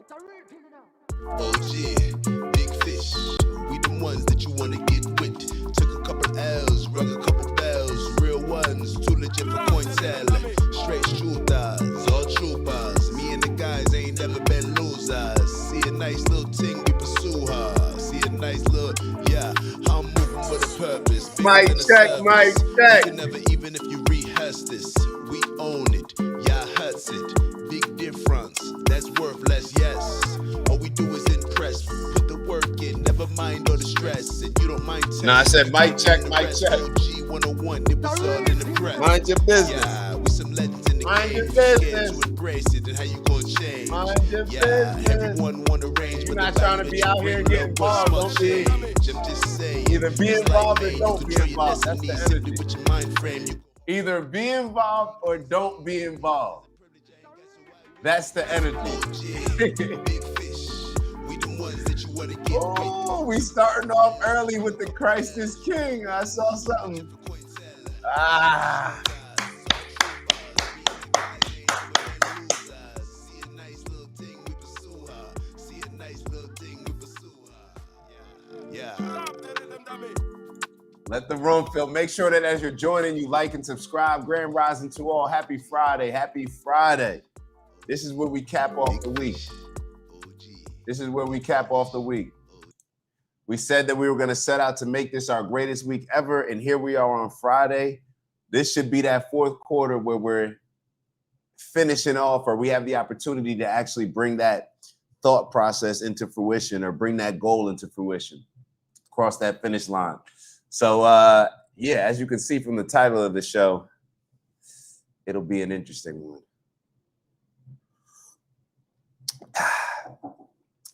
OG, big fish. We the ones that you wanna get with. Took a couple L's, rung a couple bells. Real ones, too legit for coin selling. Straight shooters, all troopers. Me and the guys ain't never been losers. See a nice little thing, we pursue her. See a nice little, yeah. I'm moving with a purpose. Mic check, mic check. You can never, even if you rehearse this, we own it. Yeah, hurts it. Big difference. That's worth less, yes. All we do is impress. Put the work in, never mind all the stress. And you don't mind. No, I said mic check, mic check. OG 101, it was all in the press. Mind your business. Yeah, we some legends in the Mind game. your business. Scared to embrace it and how you gonna change. Mind your business. Everyone wanna range. You're not trying to be out here getting involved, don't be. I'm just saying. Either be involved or don't be involved. That's the energy. With your mind frame, you Either be involved or don't be involved. That's the energy. Oh, we starting off early with the Christ is King. I saw something. Ah. Let the room fill. Make sure that as you're joining, you like and subscribe. Grand Rising to all. Happy Friday. Happy Friday. This is where we cap off the week. This is where we cap off the week. We said that we were going to set out to make this our greatest week ever, and here we are on Friday. This should be that fourth quarter where we're finishing off, or we have the opportunity to actually bring that thought process into fruition, or bring that goal into fruition, cross that finish line. So, yeah, as you can see from the title of the show, it'll be an interesting one.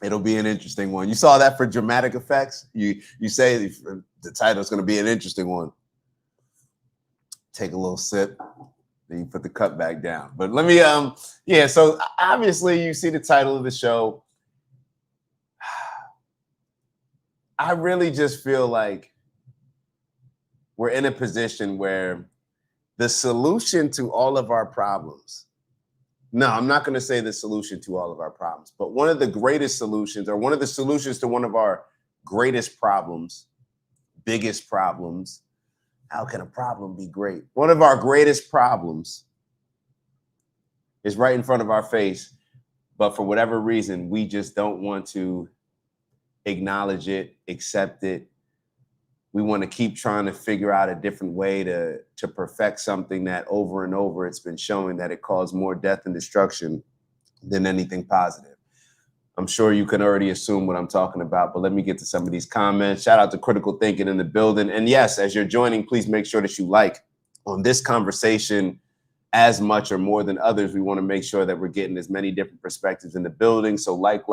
It'll be an interesting one. You saw that for dramatic effects? You say the title is going to be an interesting one. Take a little sip, then you put the cup back down. But let me, yeah, so obviously you see the title of the show. I really just feel like we're in a position where the solution to all of our problems, no, I'm not going to say the solution to all of our problems, but one of the greatest solutions, or one of the solutions to one of our greatest problems, biggest problems. How can a problem be great? One of our greatest problems is right in front of our face, but for whatever reason, we just don't want to acknowledge it, accept it. We want to keep trying to figure out a different way to perfect something that over and over it's been showing that it caused more death and destruction than anything positive. I'm sure you can already assume what I'm talking about, but let me get to some of these comments. Shout out to Critical Thinking in the building. And yes, as you're joining, please make sure that you like on this conversation as much or more than others. We want to make sure that we're getting as many different perspectives in the building. So like.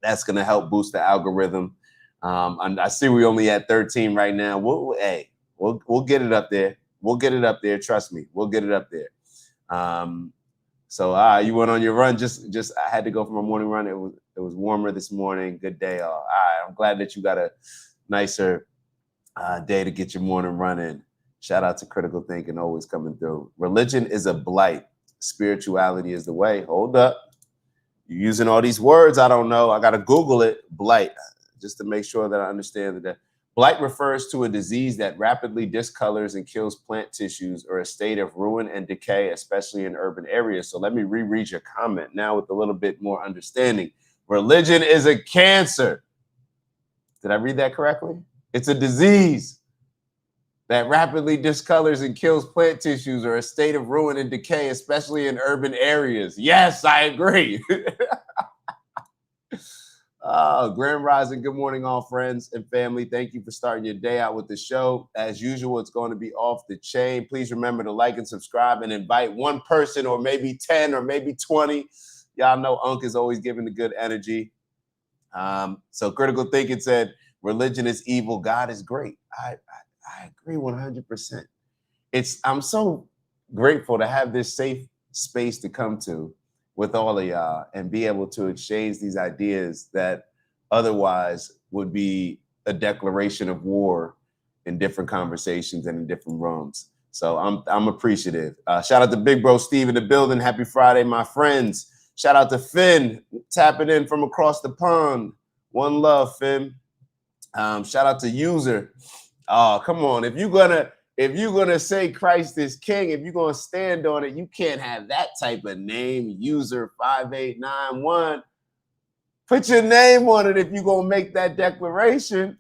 That's going to help boost the algorithm. I see we only at 13 right now. We'll get it up there. We'll get it up there. Trust me, we'll get it up there. So you went on your run. Just I had to go for my morning run. It was warmer this morning. Good day. All right. I'm glad that you got a nicer day to get your morning run in. Shout out to Critical Thinking, always coming through. Religion is a blight. Spirituality is the way. Hold up. You're using all these words. I don't know. I got to Google it. Blight. Just to make sure that I understand that blight refers to a disease that rapidly discolors and kills plant tissues, or a state of ruin and decay, especially in urban areas. So let me reread your comment now with a little bit more understanding. Religion is a cancer. Did I read that correctly? It's a disease that rapidly discolors and kills plant tissues, or a state of ruin and decay, especially in urban areas. Yes, I agree. Grand Rising, good morning, all friends and family. Thank you for starting your day out with the show. As usual, it's going to be off the chain. Please remember to like and subscribe and invite one person, or maybe 10 or maybe 20. Y'all know Unc is always giving the good energy. So Critical Thinking said, religion is evil, God is great. I agree 100%. I'm so grateful to have this safe space to come to with all of y'all and be able to exchange these ideas that otherwise would be a declaration of war in different conversations and in different rooms. So I'm appreciative. Shout out to Big Bro Steve in the building. Happy Friday, my friends. Shout out to Finn tapping in from across the pond. One love, Finn. Shout out to User. Oh, come on. If you're gonna say Christ is King, if you're gonna stand on it, you can't have that type of name, User 5891. Put your name on it if you're gonna make that declaration.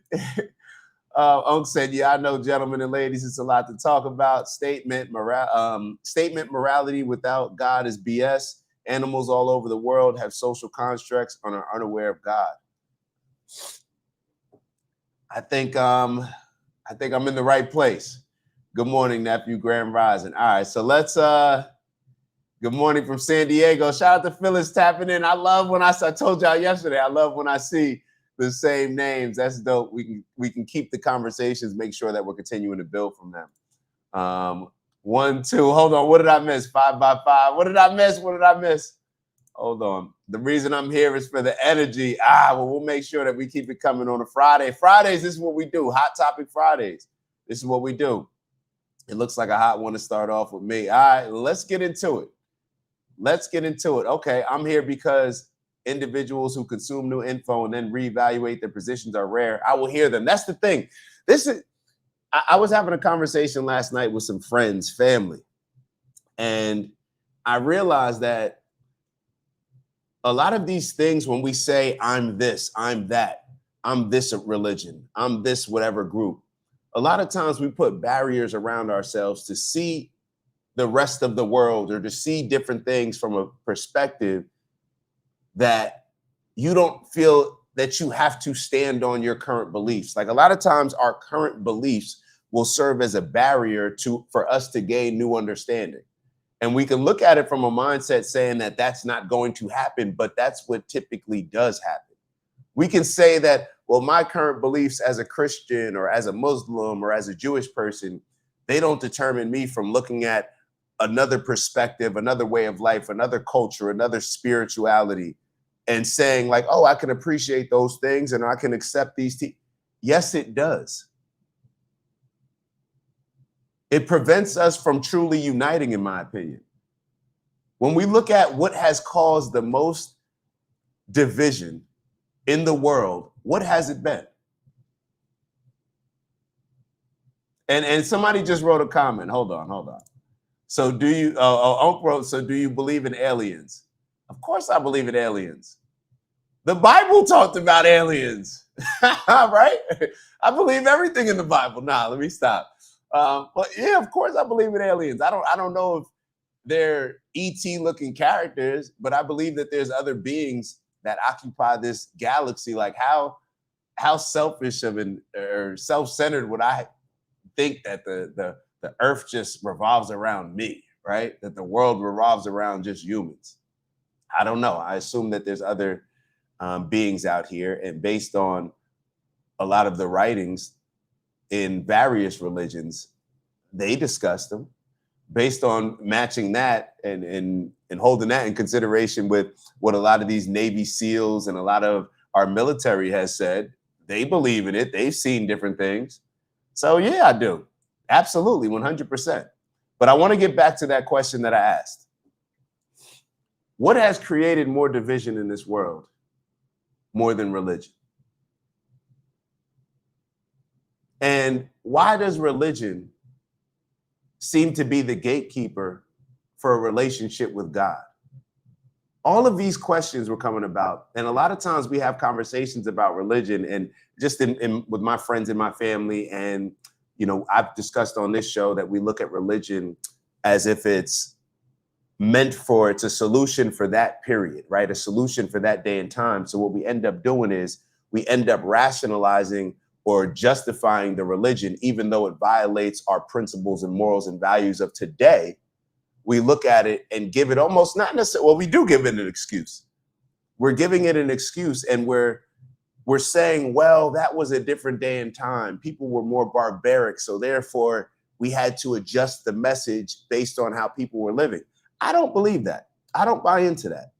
Unc said, "Yeah, I know, gentlemen and ladies, it's a lot to talk about. Statement morality without God is BS. Animals all over the world have social constructs and are unaware of God." I think I'm in the right place. Good morning, nephew, Grand Rising. All right, so let's good morning from San Diego. Shout out to Phyllis tapping in. I love when I told y'all yesterday, I love when I see the same names. That's dope. We can keep the conversations, make sure that we're continuing to build from them. 1, 2, hold on. What did I miss? 5 by 5. What did I miss? Hold on. The reason I'm here is for the energy. Well, we'll make sure that we keep it coming on a Friday. Fridays, this is what we do. Hot Topic Fridays. This is what we do. It looks like a hot one to start off with me. All right, let's get into it. Okay, I'm here because individuals who consume new info and then reevaluate their positions are rare. I will hear them. That's the thing. I was having a conversation last night with some friends, family, and I realized that a lot of these things, when we say I'm this, I'm that, I'm this religion, I'm this whatever group, a lot of times we put barriers around ourselves to see the rest of the world or to see different things from a perspective that you don't feel that you have to stand on your current beliefs. Like a lot of times our current beliefs will serve as a barrier for us to gain new understanding. And we can look at it from a mindset saying that that's not going to happen, but that's what typically does happen. We can say that, well, my current beliefs as a Christian or as a Muslim or as a Jewish person, they don't determine me from looking at another perspective, another way of life, another culture, another spirituality, and saying like, oh, I can appreciate those things and I can accept these. Yes, it does. It prevents us from truly uniting, in my opinion. When we look at what has caused the most division in the world, what has it been? And somebody just wrote a comment. Hold on. So do you, Unc wrote, so do you believe in aliens? Of course I believe in aliens. The Bible talked about aliens, right? I believe everything in the Bible. Nah, let me stop. But yeah, of course I believe in aliens. I don't know if they're ET looking characters, but I believe that there's other beings that occupy this galaxy. Like how selfish or self-centered would I think that the earth just revolves around me, right? That the world revolves around just humans. I don't know. I assume that there's other beings out here, and based on a lot of the writings in various religions, they discuss them. Based on matching that and holding that in consideration with what a lot of these Navy SEALs and a lot of our military has said, they believe in it. They've seen different things. So yeah, I do. Absolutely, 100%. But I want to get back to that question that I asked. What has created more division in this world more than religion? And why does religion seem to be the gatekeeper for a relationship with God? All of these questions were coming about. And a lot of times we have conversations about religion and just with my friends and my family. And, you know, I've discussed on this show that we look at religion as if it's a solution for that period, right? A solution for that day and time. So what we end up doing is we end up rationalizing or justifying the religion, even though it violates our principles and morals and values of today. We look at it and give it almost not necessarily, well, we do give it an excuse. We're giving it an excuse, and we're saying, well, that was a different day and time. People were more barbaric, so therefore we had to adjust the message based on how people were living. I don't believe that. I don't buy into that.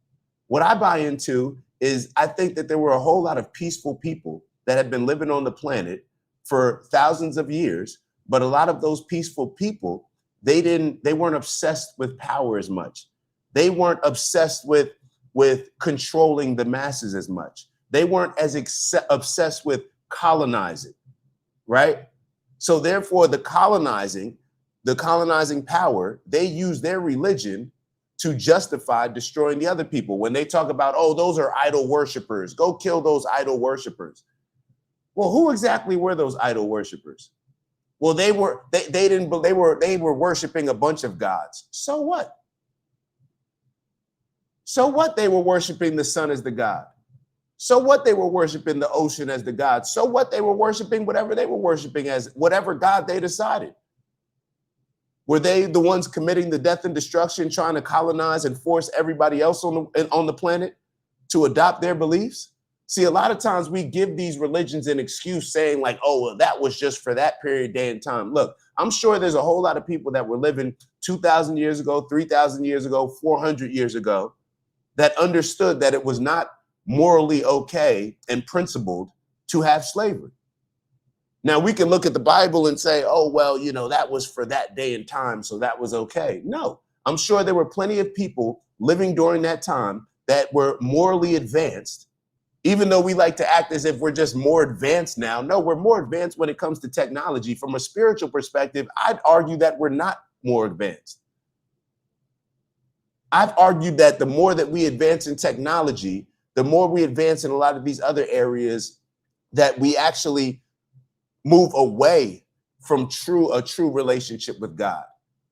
What I buy into is I think that there were a whole lot of peaceful people that had been living on the planet for thousands of years, but a lot of those peaceful people, they weren't obsessed with power as much. They weren't obsessed with with controlling the masses as much. They weren't as obsessed with colonizing, right? So therefore, the colonizing power, they use their religion to justify destroying the other people. When they talk about, oh, those are idol worshipers, go kill those idol worshipers. Well, who exactly were those idol worshipers? Well, they were worshiping a bunch of gods. So what? So what? They were worshiping the sun as the god. So what? They were worshiping the ocean as the god. So what? They were worshiping whatever they were worshiping as whatever god they decided. Were they the ones committing the death and destruction, trying to colonize and force everybody else on the planet to adopt their beliefs? See, a lot of times we give these religions an excuse saying like, oh, well, that was just for that period, day and time. Look, I'm sure there's a whole lot of people that were living 2,000 years ago, 3,000 years ago, 400 years ago that understood that it was not morally okay and principled to have slavery. Now, we can look at the Bible and say, oh, well, you know, that was for that day and time, so that was okay. No, I'm sure there were plenty of people living during that time that were morally advanced, even though we like to act as if we're just more advanced now. No, we're more advanced when it comes to technology. From a spiritual perspective, I'd argue that we're not more advanced. I've argued that the more that we advance in technology, the more we advance in a lot of these other areas, that we actually move away from a true relationship with God.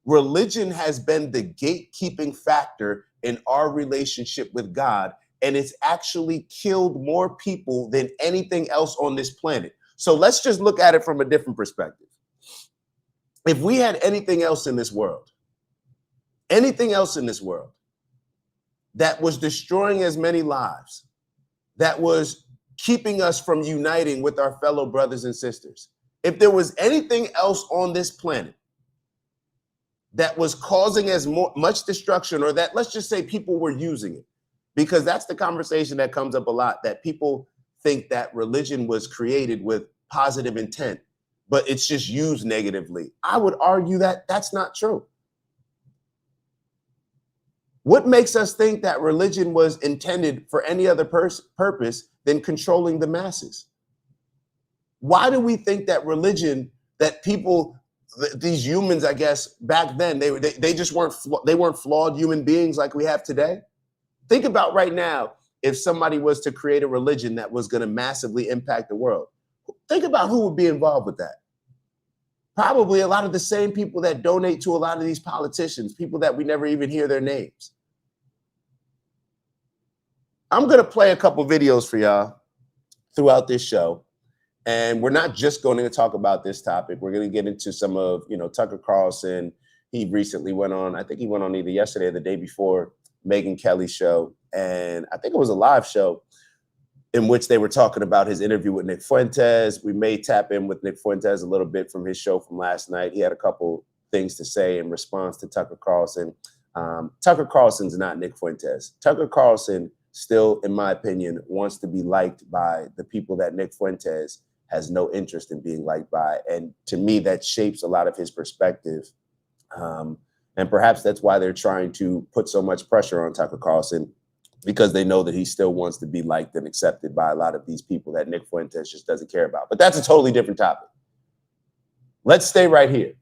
Religion has been the gatekeeping factor in our relationship with God, and it's actually killed more people than anything else on this planet. So let's just look at it from a different perspective. If we had anything else in this world that was destroying as many lives, that was keeping us from uniting with our fellow brothers and sisters, if there was anything else on this planet that was causing as much destruction, or that, let's just say, people were using it, because that's the conversation that comes up a lot, that people think that religion was created with positive intent, but it's just used negatively. I would argue that that's not true. What makes us think that religion was intended for any other purpose than controlling the masses? Why do we think that religion, that people, these humans, I guess, back then, they just weren't flawed human beings like we have today? Think about right now, if somebody was to create a religion that was going to massively impact the world, think about who would be involved with that. Probably a lot of the same people that donate to a lot of these politicians, people that we never even hear their names. I'm going to play a couple videos for y'all throughout this show. And we're not just going to talk about this topic. We're going to get into some of, Tucker Carlson. He recently went on, I think he went on either yesterday or the day before, Megyn Kelly's show. And I think it was a live show in which they were talking about his interview with Nick Fuentes. We may tap in with Nick Fuentes a little bit from his show from last night. He had a couple things to say in response to Tucker Carlson. Tucker Carlson's not Nick Fuentes. Tucker Carlson still, in my opinion, wants to be liked by the people that Nick Fuentes has no interest in being liked by. And to me, that shapes a lot of his perspective. And perhaps that's why they're trying to put so much pressure on Tucker Carlson, because they know that he still wants to be liked and accepted by a lot of these people that Nick Fuentes just doesn't care about. But that's a totally different topic. Let's stay right here.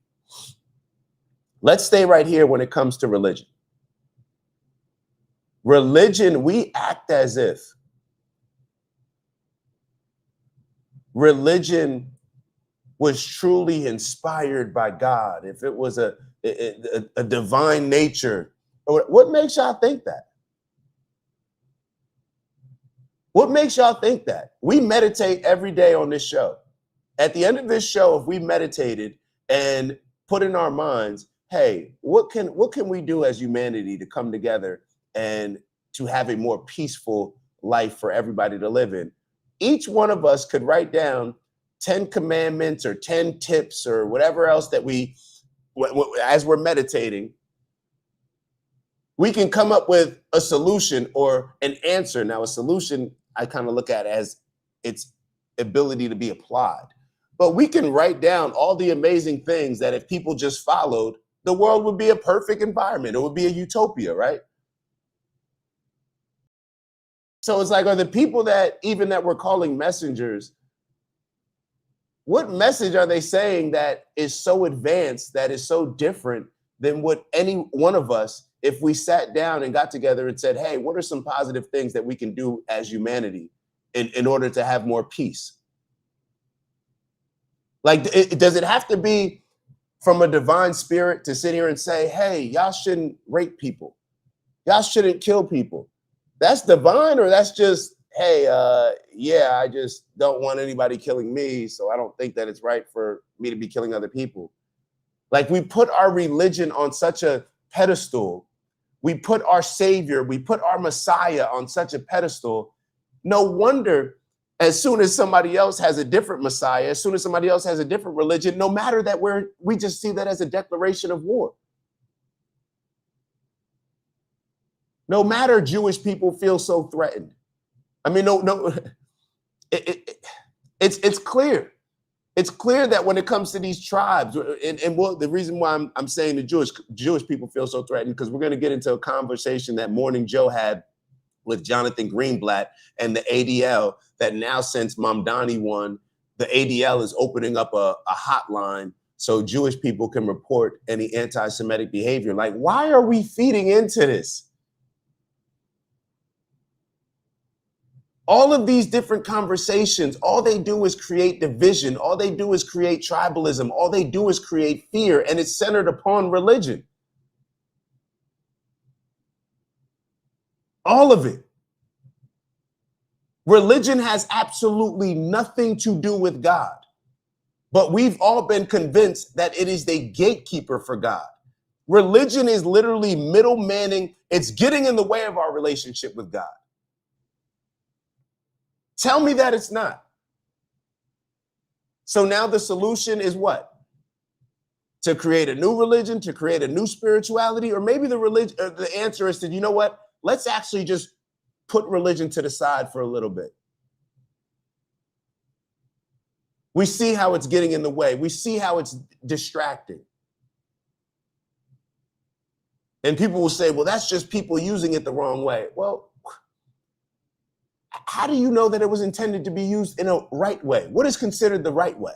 Let's stay right here when it comes to religion. Religion, we act as if religion was truly inspired by God, if it was a divine nature. What makes y'all think that? What makes y'all think that? We meditate every day on this show. At the end of this show, if we meditated and put in our minds, hey, what can we do as humanity to come together and to have a more peaceful life for everybody to live in? Each one of us could write down 10 commandments or 10 tips or whatever else that as we're meditating, we can come up with a solution or an answer. Now, a solution I kind of look at as its ability to be applied. But we can write down all the amazing things that if people just followed, the world would be a perfect environment. It would be a utopia, right? So it's like, are the people that even that we're calling messengers, what message are they saying that is so advanced, that is so different than what any one of us, if we sat down and got together and said, hey, what are some positive things that we can do as humanity in order to have more peace? Like, does it have to be from a divine spirit to sit here and say, hey, y'all shouldn't rape people, y'all shouldn't kill people? That's divine, or that's just, hey, yeah, I just don't want anybody killing me, so I don't think that it's right for me to be killing other people. Like, we put our religion on such a pedestal. We put our savior, we put our Messiah on such a pedestal. No wonder as soon as somebody else has a different Messiah, as soon as somebody else has a different religion, no matter that, we just see that as a declaration of war. No matter Jewish people feel so threatened. I mean, it's clear. It's clear that when it comes to these tribes, and well, the reason why I'm saying the Jewish people feel so threatened, because we're going to get into a conversation that Morning Joe had with Jonathan Greenblatt and the ADL, that now, since Mamdani won, the ADL is opening up a hotline so Jewish people can report any anti-Semitic behavior. Like, why are we feeding into this? All of these different conversations, all they do is create division. All they do is create tribalism. All they do is create fear, and it's centered upon religion. All of it. Religion has absolutely nothing to do with God, but we've all been convinced that it is the gatekeeper for God. Religion is literally middlemaning. It's getting in the way of our relationship with God. Tell me that it's not. So now the solution is what? To create a new religion, to create a new spirituality, or maybe the answer is to, you know what? Let's actually just put religion to the side for a little bit. We see how it's getting in the way. We see how it's distracting. And people will say, well, that's just people using it the wrong way. Well, how do you know that it was intended to be used in a right way? What is considered the right way?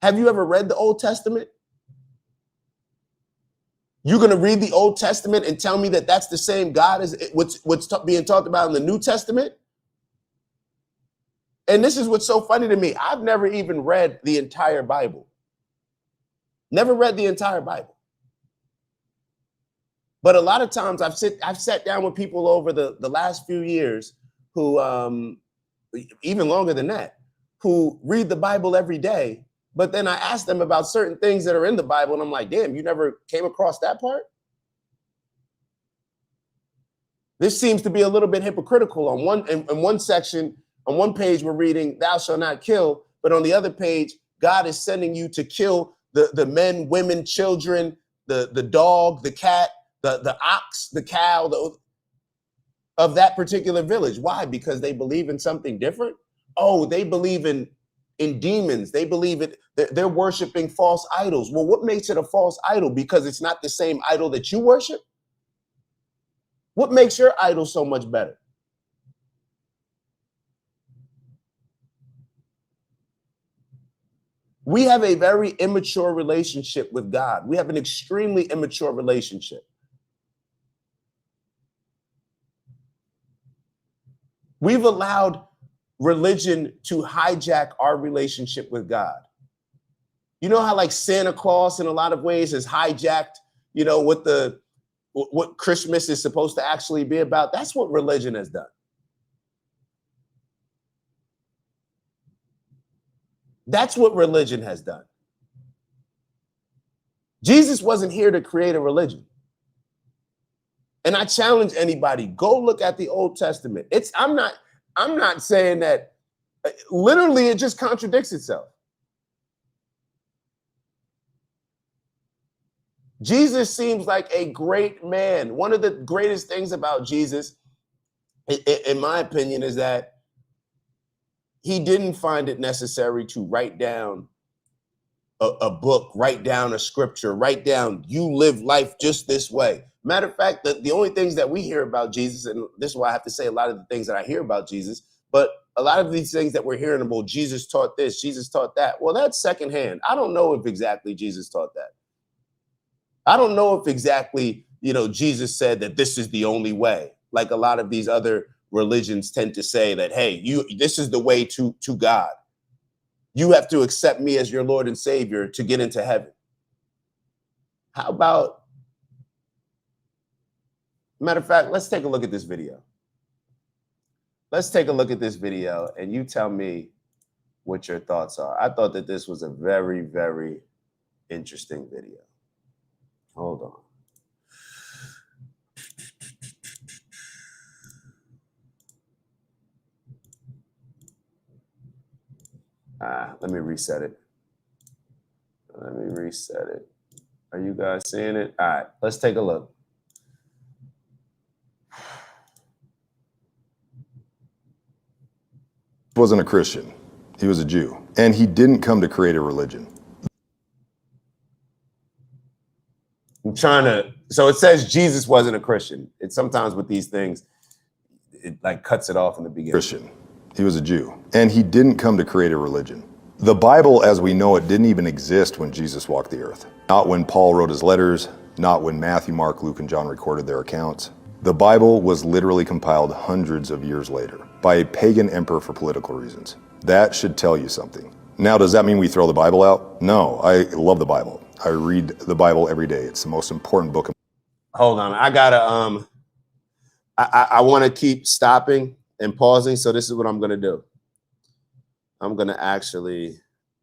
Have you ever read the Old Testament? You're going to read the Old Testament and tell me that that's the same God as what's being talked about in the New Testament? And this is what's so funny to me. I've never even read the entire Bible. Never read the entire Bible. But a lot of times I've sat down with people over the last few years who, even longer than that, who read the Bible every day. But then I ask them about certain things that are in the Bible, and I'm like, damn, you never came across that part? This seems to be a little bit hypocritical. In one section, on one page, we're reading, thou shalt not kill. But on the other page, God is sending you to kill the men, women, children, the dog, the cat, the ox, the cow, of that particular village. Why? Because they believe in something different? Oh, they believe in demons. They believe they're worshiping false idols. Well, what makes it a false idol? Because it's not the same idol that you worship? What makes your idol so much better? We have a very immature relationship with God. We have an extremely immature relationship. We've allowed religion to hijack our relationship with God. You know how like Santa Claus in a lot of ways has hijacked, what Christmas is supposed to actually be about? That's what religion has done. That's what religion has done. Jesus wasn't here to create a religion. And I challenge anybody, go look at the Old Testament. I'm not saying that, literally it just contradicts itself. Jesus seems like a great man. One of the greatest things about Jesus, in my opinion, is that he didn't find it necessary to write down a book, write down a scripture, write down, you live life just this way. Matter of fact, the only things that we hear about Jesus, and this is why I have to say a lot of the things that I hear about Jesus, but a lot of these things that we're hearing about, Jesus taught this, Jesus taught that. Well, that's secondhand. I don't know if exactly Jesus taught that. I don't know if exactly, Jesus said that this is the only way. Like a lot of these other religions tend to say that, hey, this is the way to God. You have to accept me as your Lord and Savior to get into heaven. How about, matter of fact, let's take a look at this video. Let's take a look at this video and you tell me what your thoughts are. I thought that this was a very, very interesting video. Hold on. Let me reset it. Are you guys seeing it? All right, let's take a look. Wasn't a Christian. He was a Jew. And he didn't come to create a religion. So it says Jesus wasn't a Christian. It's sometimes with these things, it like cuts it off in the beginning. Christian. He was a Jew. And he didn't come to create a religion. The Bible, as we know it, didn't even exist when Jesus walked the earth. Not when Paul wrote his letters, not when Matthew, Mark, Luke, and John recorded their accounts. The Bible was literally compiled hundreds of years later by a pagan emperor for political reasons. That should tell you something. Now, does that mean we throw the Bible out? No, I love the Bible. I read the Bible every day. It's the most important book. Hold on, I gotta, I wanna keep stopping and pausing, so this is what I'm gonna do. I'm gonna actually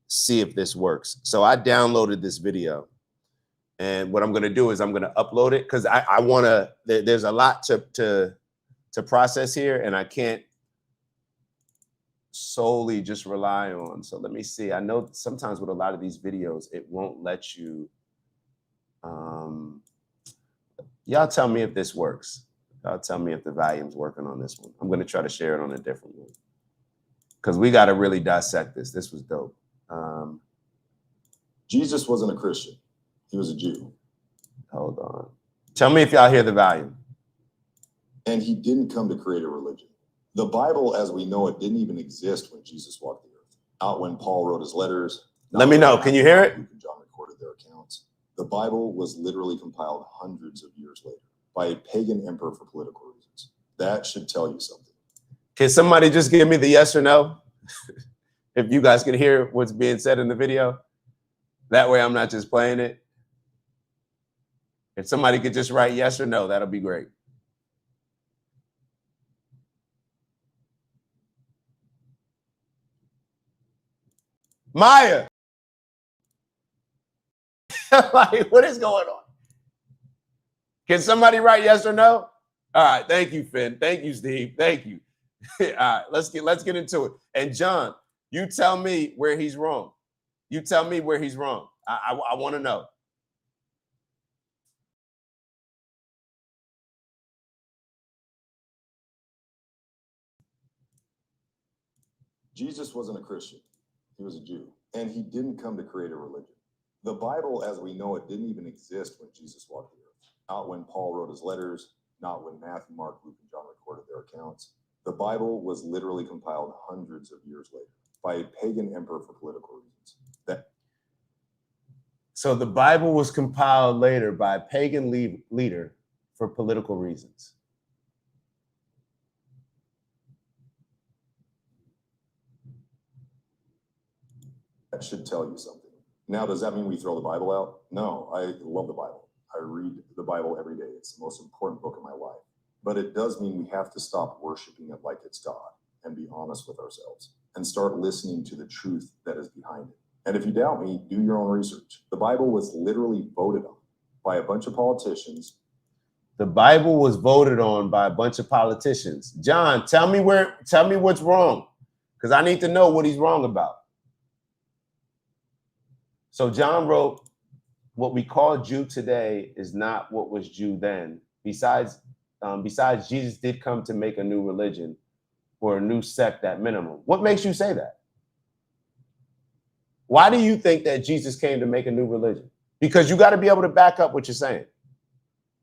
see if this works. So I downloaded this video. And what I'm going to do is I'm going to upload it because I want to, there's a lot to process here and I can't solely just rely on. So let me see. I know sometimes with a lot of these videos, it won't let you, y'all tell me if this works. Y'all tell me if the volume's working on this one. I'm going to try to share it on a different one because we got to really dissect this. This was dope. Jesus wasn't a Christian. He was a Jew. Hold on. Tell me if y'all hear the volume. And he didn't come to create a religion. The Bible, as we know it, didn't even exist when Jesus walked the earth. Not when Paul wrote his letters. Let me know. Can you hear it? Luke and John recorded their accounts. The Bible was literally compiled hundreds of years later by a pagan emperor for political reasons. That should tell you something. Can somebody just give me the yes or no? If you guys can hear what's being said in the video. That way I'm not just playing it. If somebody could just write yes or no, that'll be great. Maya. Like, what is going on? Can somebody write yes or no? All right. Thank you, Finn. Thank you, Steve. Thank you. All right. Let's get into it. And John, you tell me where he's wrong. You tell me where he's wrong. I want to know. Jesus wasn't a Christian. He was a Jew. And he didn't come to create a religion. The Bible, as we know it, didn't even exist when Jesus walked the earth. Not when Paul wrote his letters, not when Matthew, Mark, Luke, and John recorded their accounts. The Bible was literally compiled hundreds of years later by a pagan emperor for political reasons. So the Bible was compiled later by a pagan leader for political reasons. That should tell you something. Now, does that mean we throw the Bible out? No, I love the Bible. I read the Bible every day. It's the most important book in my life. But it does mean we have to stop worshiping it like it's God and be honest with ourselves and start listening to the truth that is behind it. And if you doubt me, do your own research. The Bible was literally voted on by a bunch of politicians. The Bible was voted on by a bunch of politicians. John, tell me what's wrong, because I need to know what he's wrong about. So John wrote, what we call Jew today is not what was Jew then. Besides, Jesus did come to make a new religion or a new sect at minimum. What makes you say that? Why do you think that Jesus came to make a new religion? Because you got to be able to back up what you're saying.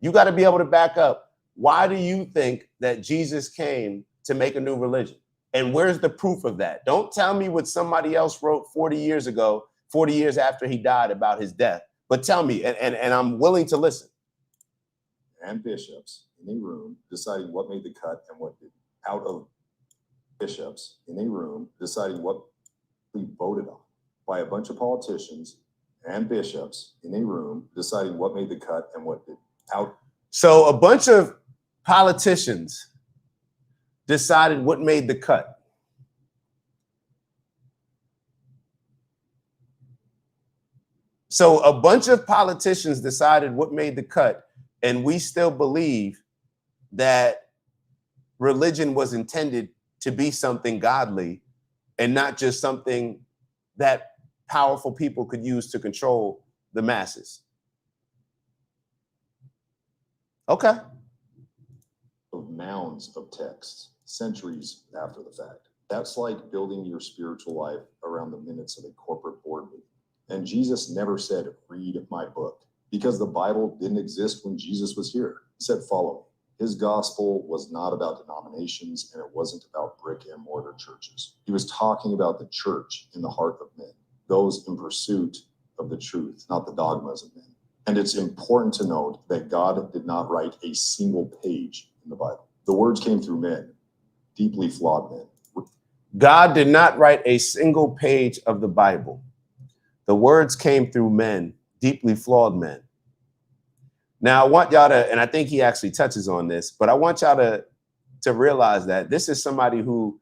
You got to be able to back up. Why do you think that Jesus came to make a new religion? And where's the proof of that? Don't tell me what somebody else wrote 40 years ago, 40 years after he died about his death. But tell me, and I'm willing to listen. And bishops in a room deciding what made the cut and what didn't. Out of bishops in a room deciding what we voted on by a bunch of politicians and bishops in a room deciding what made the cut and what didn't. Out. So a bunch of politicians decided what made the cut. So a bunch of politicians decided what made the cut, and we still believe that religion was intended to be something godly and not just something that powerful people could use to control the masses. Okay. Of mounds of texts, centuries after the fact. That's like building your spiritual life around the minutes of a corporate board meeting. And Jesus never said, read my book, because the Bible didn't exist when Jesus was here. He said, follow me. His gospel was not about denominations, and it wasn't about brick and mortar churches. He was talking about the church in the heart of men, those in pursuit of the truth, not the dogmas of men. And it's important to note that God did not write a single page in the Bible. The words came through men, deeply flawed men. God did not write a single page of the Bible. The words came through men, deeply flawed men. Now, I want y'all to, and I think he actually touches on this, but I want y'all to realize that this is somebody who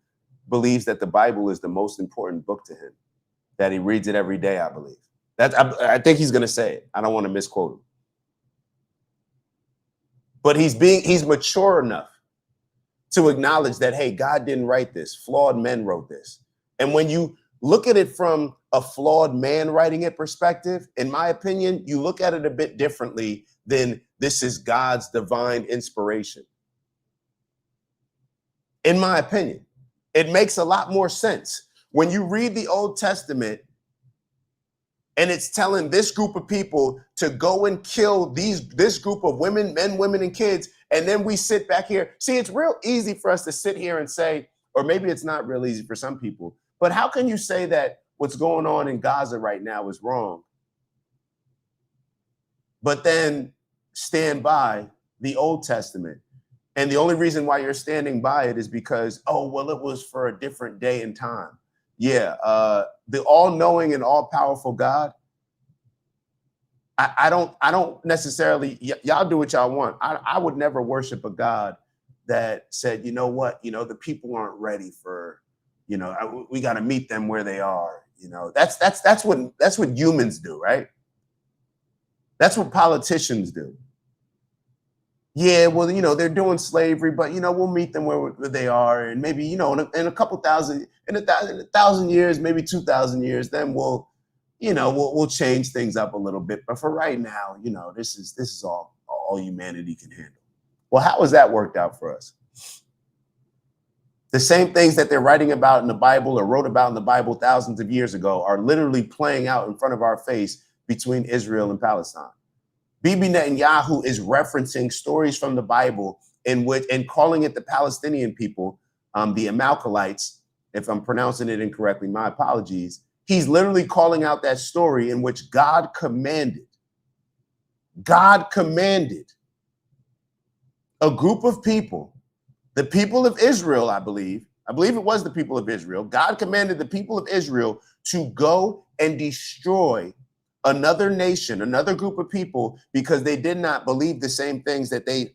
believes that the Bible is the most important book to him, that he reads it every day, I believe. I think he's going to say it. I don't want to misquote him. But he's mature enough to acknowledge that, hey, God didn't write this. Flawed men wrote this. And when you look at it from a flawed man writing it perspective, in my opinion, you look at it a bit differently than this is God's divine inspiration. In my opinion, it makes a lot more sense. When you read the Old Testament and it's telling this group of people to go and kill this group of women, men, women, and kids, and then we sit back here. See, it's real easy for us to sit here and say, or maybe it's not real easy for some people, but how can you say that what's going on in Gaza right now is wrong, but then stand by the Old Testament? And the only reason why you're standing by it is because, oh, well, it was for a different day and time. Yeah, the all-knowing and all-powerful God, I don't necessarily, y'all do what y'all want. I would never worship a God that said, you know what, the people aren't ready for, we got to meet them where they are. That's what humans do, right? That's what politicians do. Yeah, well, they're doing slavery, but we'll meet them where they are, and maybe in a couple thousand, in a thousand years, maybe 2,000 years, then we'll change things up a little bit. But for right now, this is all humanity can handle. Well, how has that worked out for us? The same things that they're writing about in the Bible or wrote about in the Bible thousands of years ago are literally playing out in front of our face between Israel and Palestine. Bibi Netanyahu is referencing stories from the Bible and calling it the Palestinian people, the Amalekites. If I'm pronouncing it incorrectly, my apologies. He's literally calling out that story in which God commanded a group of people, the people of Israel, I believe it was the people of Israel. God commanded the people of Israel to go and destroy another nation, another group of people, because they did not believe the same things that they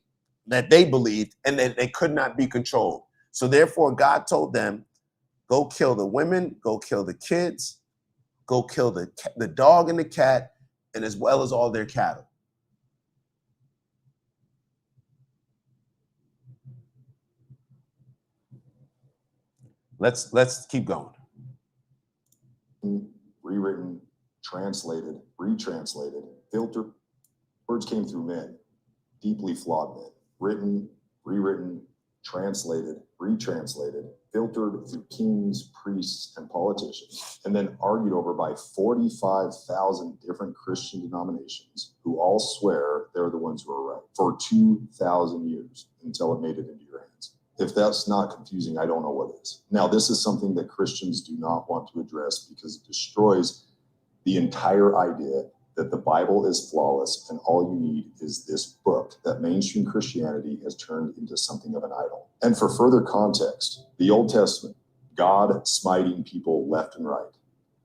believed, and that they could not be controlled. So therefore, God told them, go kill the women, go kill the kids, go kill the dog and the cat, and as well as all their cattle. Let's keep going. Rewritten, translated, retranslated, filtered. Words came through men, deeply flawed men, written, rewritten, translated, retranslated, filtered through kings, priests, and politicians, and then argued over by 45,000 different Christian denominations who all swear they're the ones who are right for 2,000 years until it made it into your hands. If that's not confusing, I don't know what is. Now, this is something that Christians do not want to address because it destroys the entire idea that the Bible is flawless and all you need is this book that mainstream Christianity has turned into something of an idol. And for further context, the Old Testament, God smiting people left and right,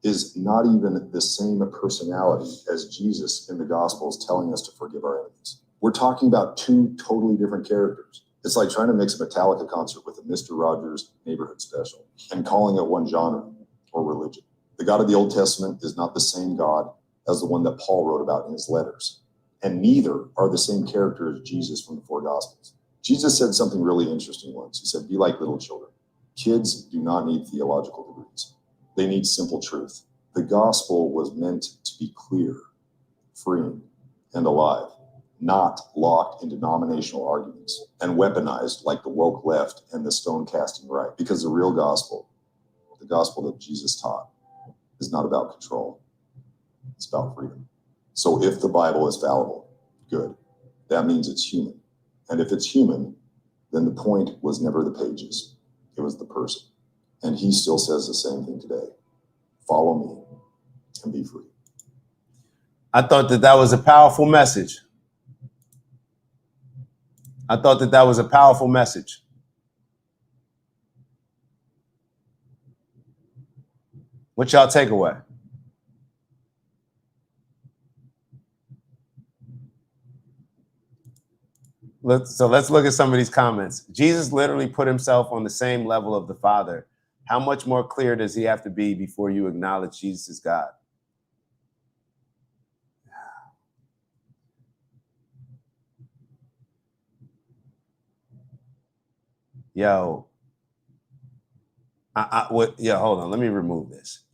is not even the same personality as Jesus in the Gospels telling us to forgive our enemies. We're talking about two totally different characters. It's like trying to mix a Metallica concert with a Mr. Rogers Neighborhood Special and calling it one genre or religion. The God of the Old Testament is not the same God as the one that Paul wrote about in his letters. And neither are the same character as Jesus from the four Gospels. Jesus said something really interesting once. He said, be like little children. Kids do not need theological degrees. They need simple truth. The gospel was meant to be clear, freeing, and alive, not locked in denominational arguments and weaponized like the woke left and the stone casting right. Because the real gospel, the gospel that Jesus taught, is not about control. It's about freedom. So if the Bible is fallible, good. That means it's human. And if it's human, then the point was never the pages. It was the person. And he still says the same thing today. Follow me and be free. I thought that was a powerful message. I thought that was a powerful message. What y'all take away? Let's look at some of these comments. Jesus literally put himself on the same level of the Father. How much more clear does he have to be before you acknowledge Jesus as God? Yo, hold on. Let me remove this.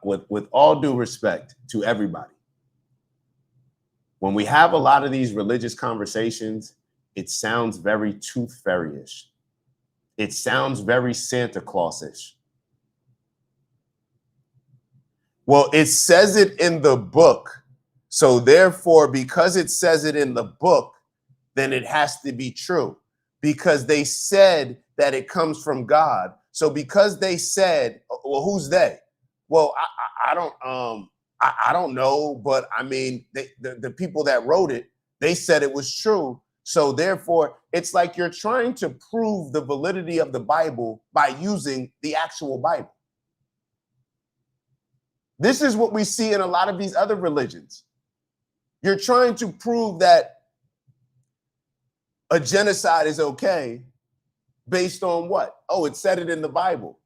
With all due respect to everybody, when we have a lot of these religious conversations, it sounds very tooth fairy-ish. It sounds very Santa Claus-ish. Well, it says it in the book. So therefore, because it says it in the book, then it has to be true. Because they said that it comes from God. So because they said, well, who's they? Well, I don't know, but I mean, the people that wrote it, they said it was true. So therefore, it's like you're trying to prove the validity of the Bible by using the actual Bible. This is what we see in a lot of these other religions. You're trying to prove that a genocide is okay based on what? Oh, it said it in the Bible.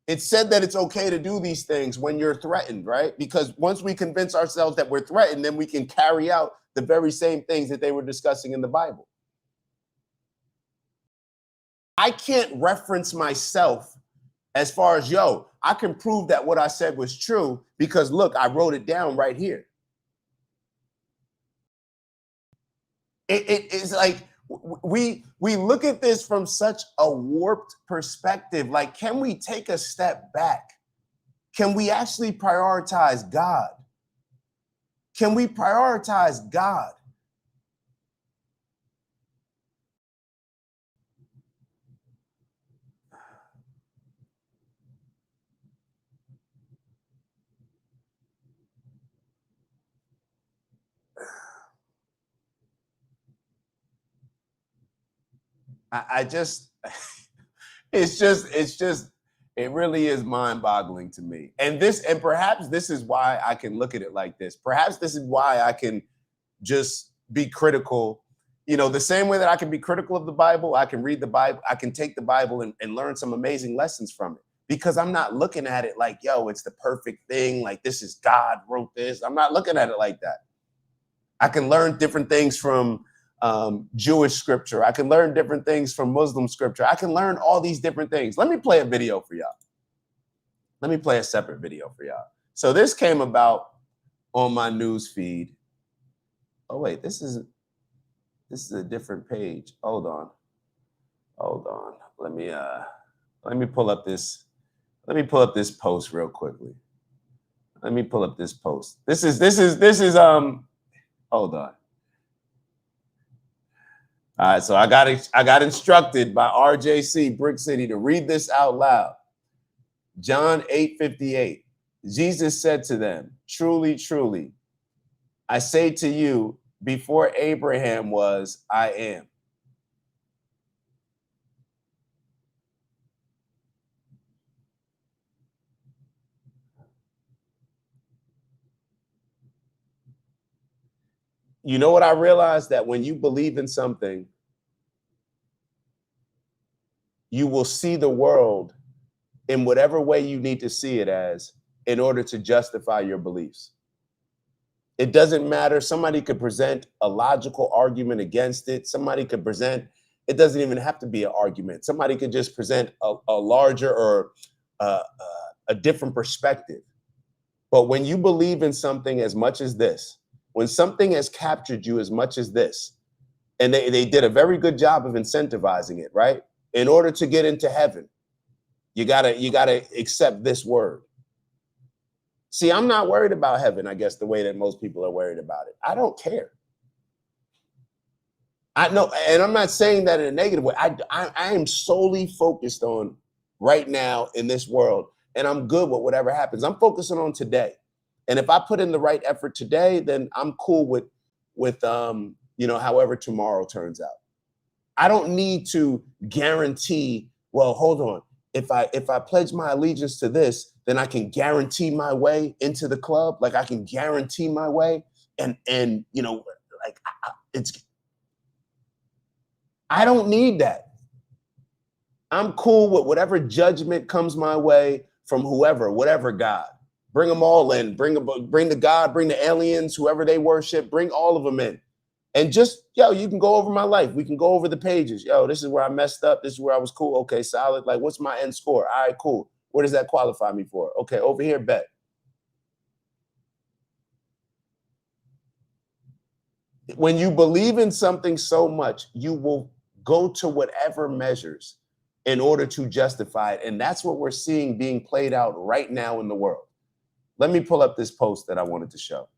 It said that it's okay to do these things when you're threatened, right? Because once we convince ourselves that we're threatened, then we can carry out the very same things that they were discussing in the Bible. I can't reference myself as far as, I can prove that what I said was true because look, I wrote it down right here. It's like we look at this from such a warped perspective. Like, can we take a step back? Can we actually prioritize God? Can we prioritize God? It really is mind-boggling to me. And perhaps this is why I can look at it like this. Perhaps this is why I can just be critical. The same way that I can be critical of the Bible, I can read the Bible, I can take the Bible and learn some amazing lessons from it. Because I'm not looking at it like, it's the perfect thing. Like, this is God wrote this. I'm not looking at it like that. I can learn different things from Jewish scripture. I can learn different things from Muslim scripture. I can learn all these different things. Let me play a video for y'all. Let me play a separate video for y'all. So this came about on my news feed. Oh wait, this is a different page. Hold on. Hold on. Let me pull up this. Let me pull up this post real quickly. Let me pull up this post. This is hold on. All right, so I got instructed by RJC Brick City to read this out loud. John 8:58. Jesus said to them, "Truly, truly, I say to you, before Abraham was, I am." You know what I realized? That when you believe in something, you will see the world in whatever way you need to see it as in order to justify your beliefs. It doesn't matter. Somebody could present a logical argument against it. Somebody could present, it doesn't even have to be an argument. Somebody could just present a larger or a different perspective. But when you believe in something as much as this, when something has captured you as much as this, and they did a very good job of incentivizing it, right? In order to get into heaven, you gotta accept this word. See, I'm not worried about heaven, I guess, the way that most people are worried about it. I don't care. I know, and I'm not saying that in a negative way. I am solely focused on right now in this world, and I'm good with whatever happens. I'm focusing on today. And if I put in the right effort today, then I'm cool with however tomorrow turns out. I don't need to guarantee, well, hold on. If I pledge my allegiance to this, then I can guarantee my way into the club. Like I can guarantee my way. And I don't need that. I'm cool with whatever judgment comes my way from whoever, whatever God. Bring them all in. Bring the God, bring the aliens, whoever they worship, bring all of them in. And just, you can go over my life. We can go over the pages. This is where I messed up. This is where I was cool. Okay, solid. Like, what's my end score? All right, cool. What does that qualify me for? Okay, over here, bet. When you believe in something so much, you will go to whatever measures in order to justify it. And that's what we're seeing being played out right now in the world. Let me pull up this post that I wanted to show.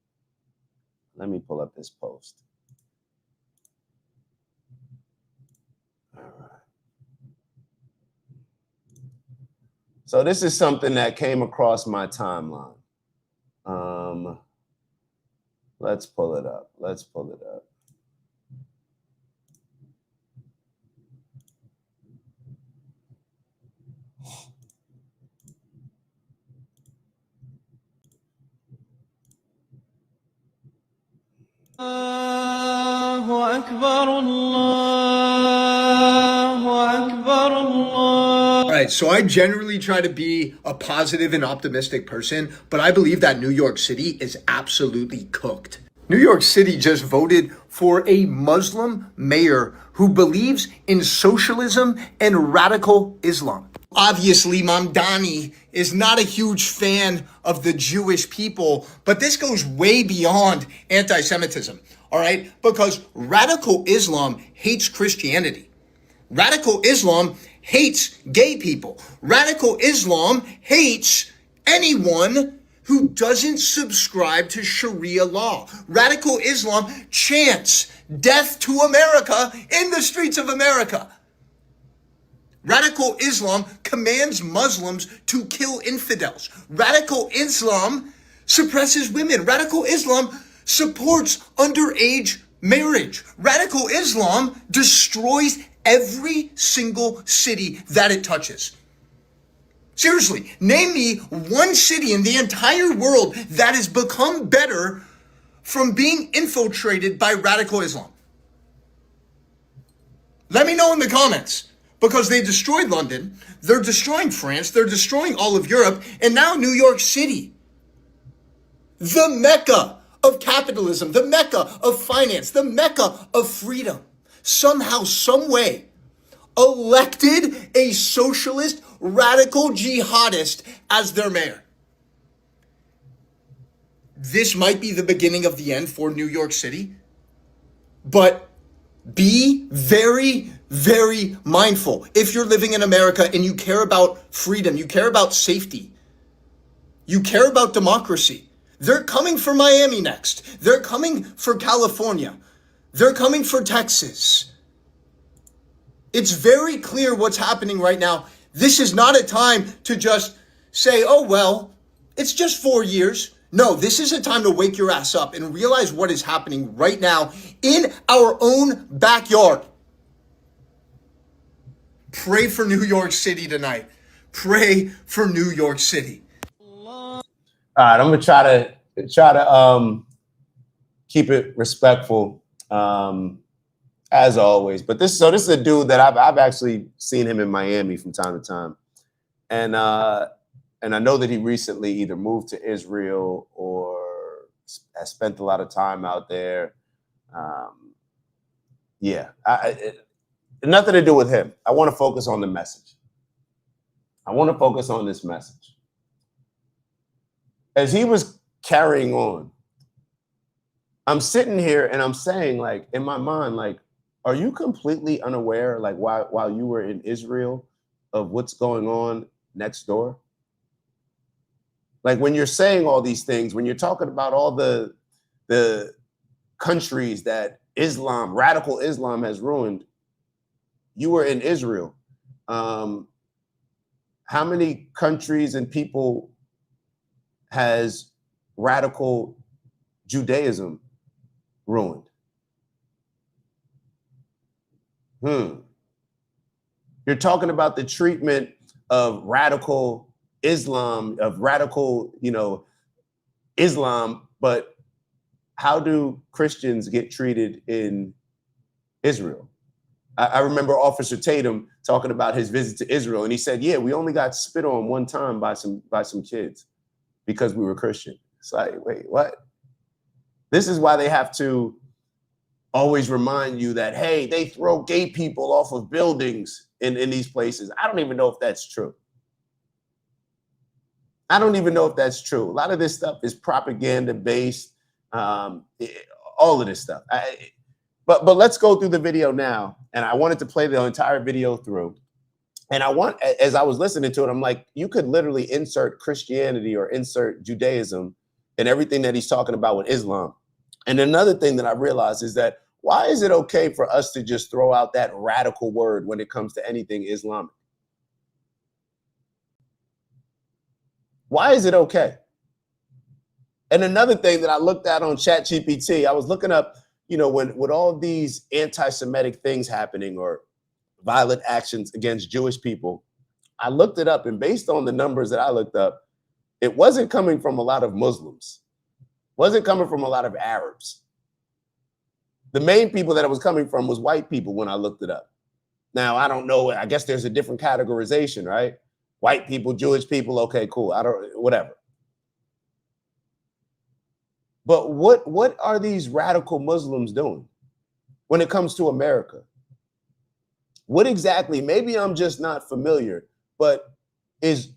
Let me pull up this post. All right. So this is something that came across my timeline. Let's pull it up. Let's pull it up. الله أكبر الله أكبر الله. All right, so I generally try to be a positive and optimistic person, but I believe that New York City is absolutely cooked. New York City just voted for a Muslim mayor who believes in socialism and radical Islam. Obviously, Mamdani is not a huge fan of the Jewish people, but this goes way beyond anti-Semitism, all right? Because radical Islam hates Christianity. Radical Islam hates gay people. Radical Islam hates anyone who doesn't subscribe to Sharia law. Radical Islam chants death to America in the streets of America. Radical Islam commands Muslims to kill infidels. Radical Islam suppresses women. Radical Islam supports underage marriage. Radical Islam destroys every single city that it touches. Seriously, name me one city in the entire world that has become better from being infiltrated by radical Islam. Let me know in the comments, because they destroyed London, they're destroying France, they're destroying all of Europe, and now New York City. The Mecca of capitalism, the Mecca of finance, the Mecca of freedom, somehow, some way, elected a socialist, radical jihadist as their mayor. This might be the beginning of the end for New York City, but be very, very mindful. If you're living in America and you care about freedom, you care about safety, you care about democracy, they're coming for Miami next. They're coming for California. They're coming for Texas. It's very clear what's happening right now. This is not a time to just say, oh, well, it's just 4 years. No, this is a time to wake your ass up and realize what is happening right now in our own backyard. Pray for New York City tonight. Pray for New York City. All right, I'm gonna try to keep it respectful, as always. But this is a dude that I've actually seen him in Miami from time to time, and I know that he recently either moved to Israel or has spent a lot of time out there. Nothing to do with him. I want to focus on the message. I want to focus on this message. As he was carrying on, I'm sitting here and I'm saying, like, in my mind, like, are you completely unaware, like, while you were in Israel, of what's going on next door? Like, when you're saying all these things, when you're talking about all the countries that radical Islam has ruined, you were in Israel. How many countries and people has radical Judaism ruined? You're talking about the treatment of radical Islam, Islam, but how do Christians get treated in Israel? I remember Officer Tatum talking about his visit to Israel, and he said, yeah, we only got spit on one time by some kids because we were Christian. It's like, wait, what? This is why they have to always remind you that, hey, they throw gay people off of buildings in these places. I don't even know if that's true. I don't even know if that's true. A lot of this stuff is propaganda based, all of this stuff. But let's go through the video now. And I wanted to play the entire video through. And as I was listening to it, I'm like, you could literally insert Christianity or insert Judaism in everything that he's talking about with Islam. And another thing that I realized is that, why is it okay for us to just throw out that radical word when it comes to anything Islamic? Why is it okay? And another thing that I looked at on ChatGPT, I was looking up, when with all these anti-Semitic things happening or violent actions against Jewish people, I looked it up, and based on the numbers that I looked up, it wasn't coming from a lot of Muslims, wasn't coming from a lot of Arabs. The main people that it was coming from was white people when I looked it up. Now, I don't know, I guess there's a different categorization, right? White people, Jewish people, okay, cool, whatever. But what are these radical Muslims doing when it comes to America? What exactly, maybe I'm just not familiar, but is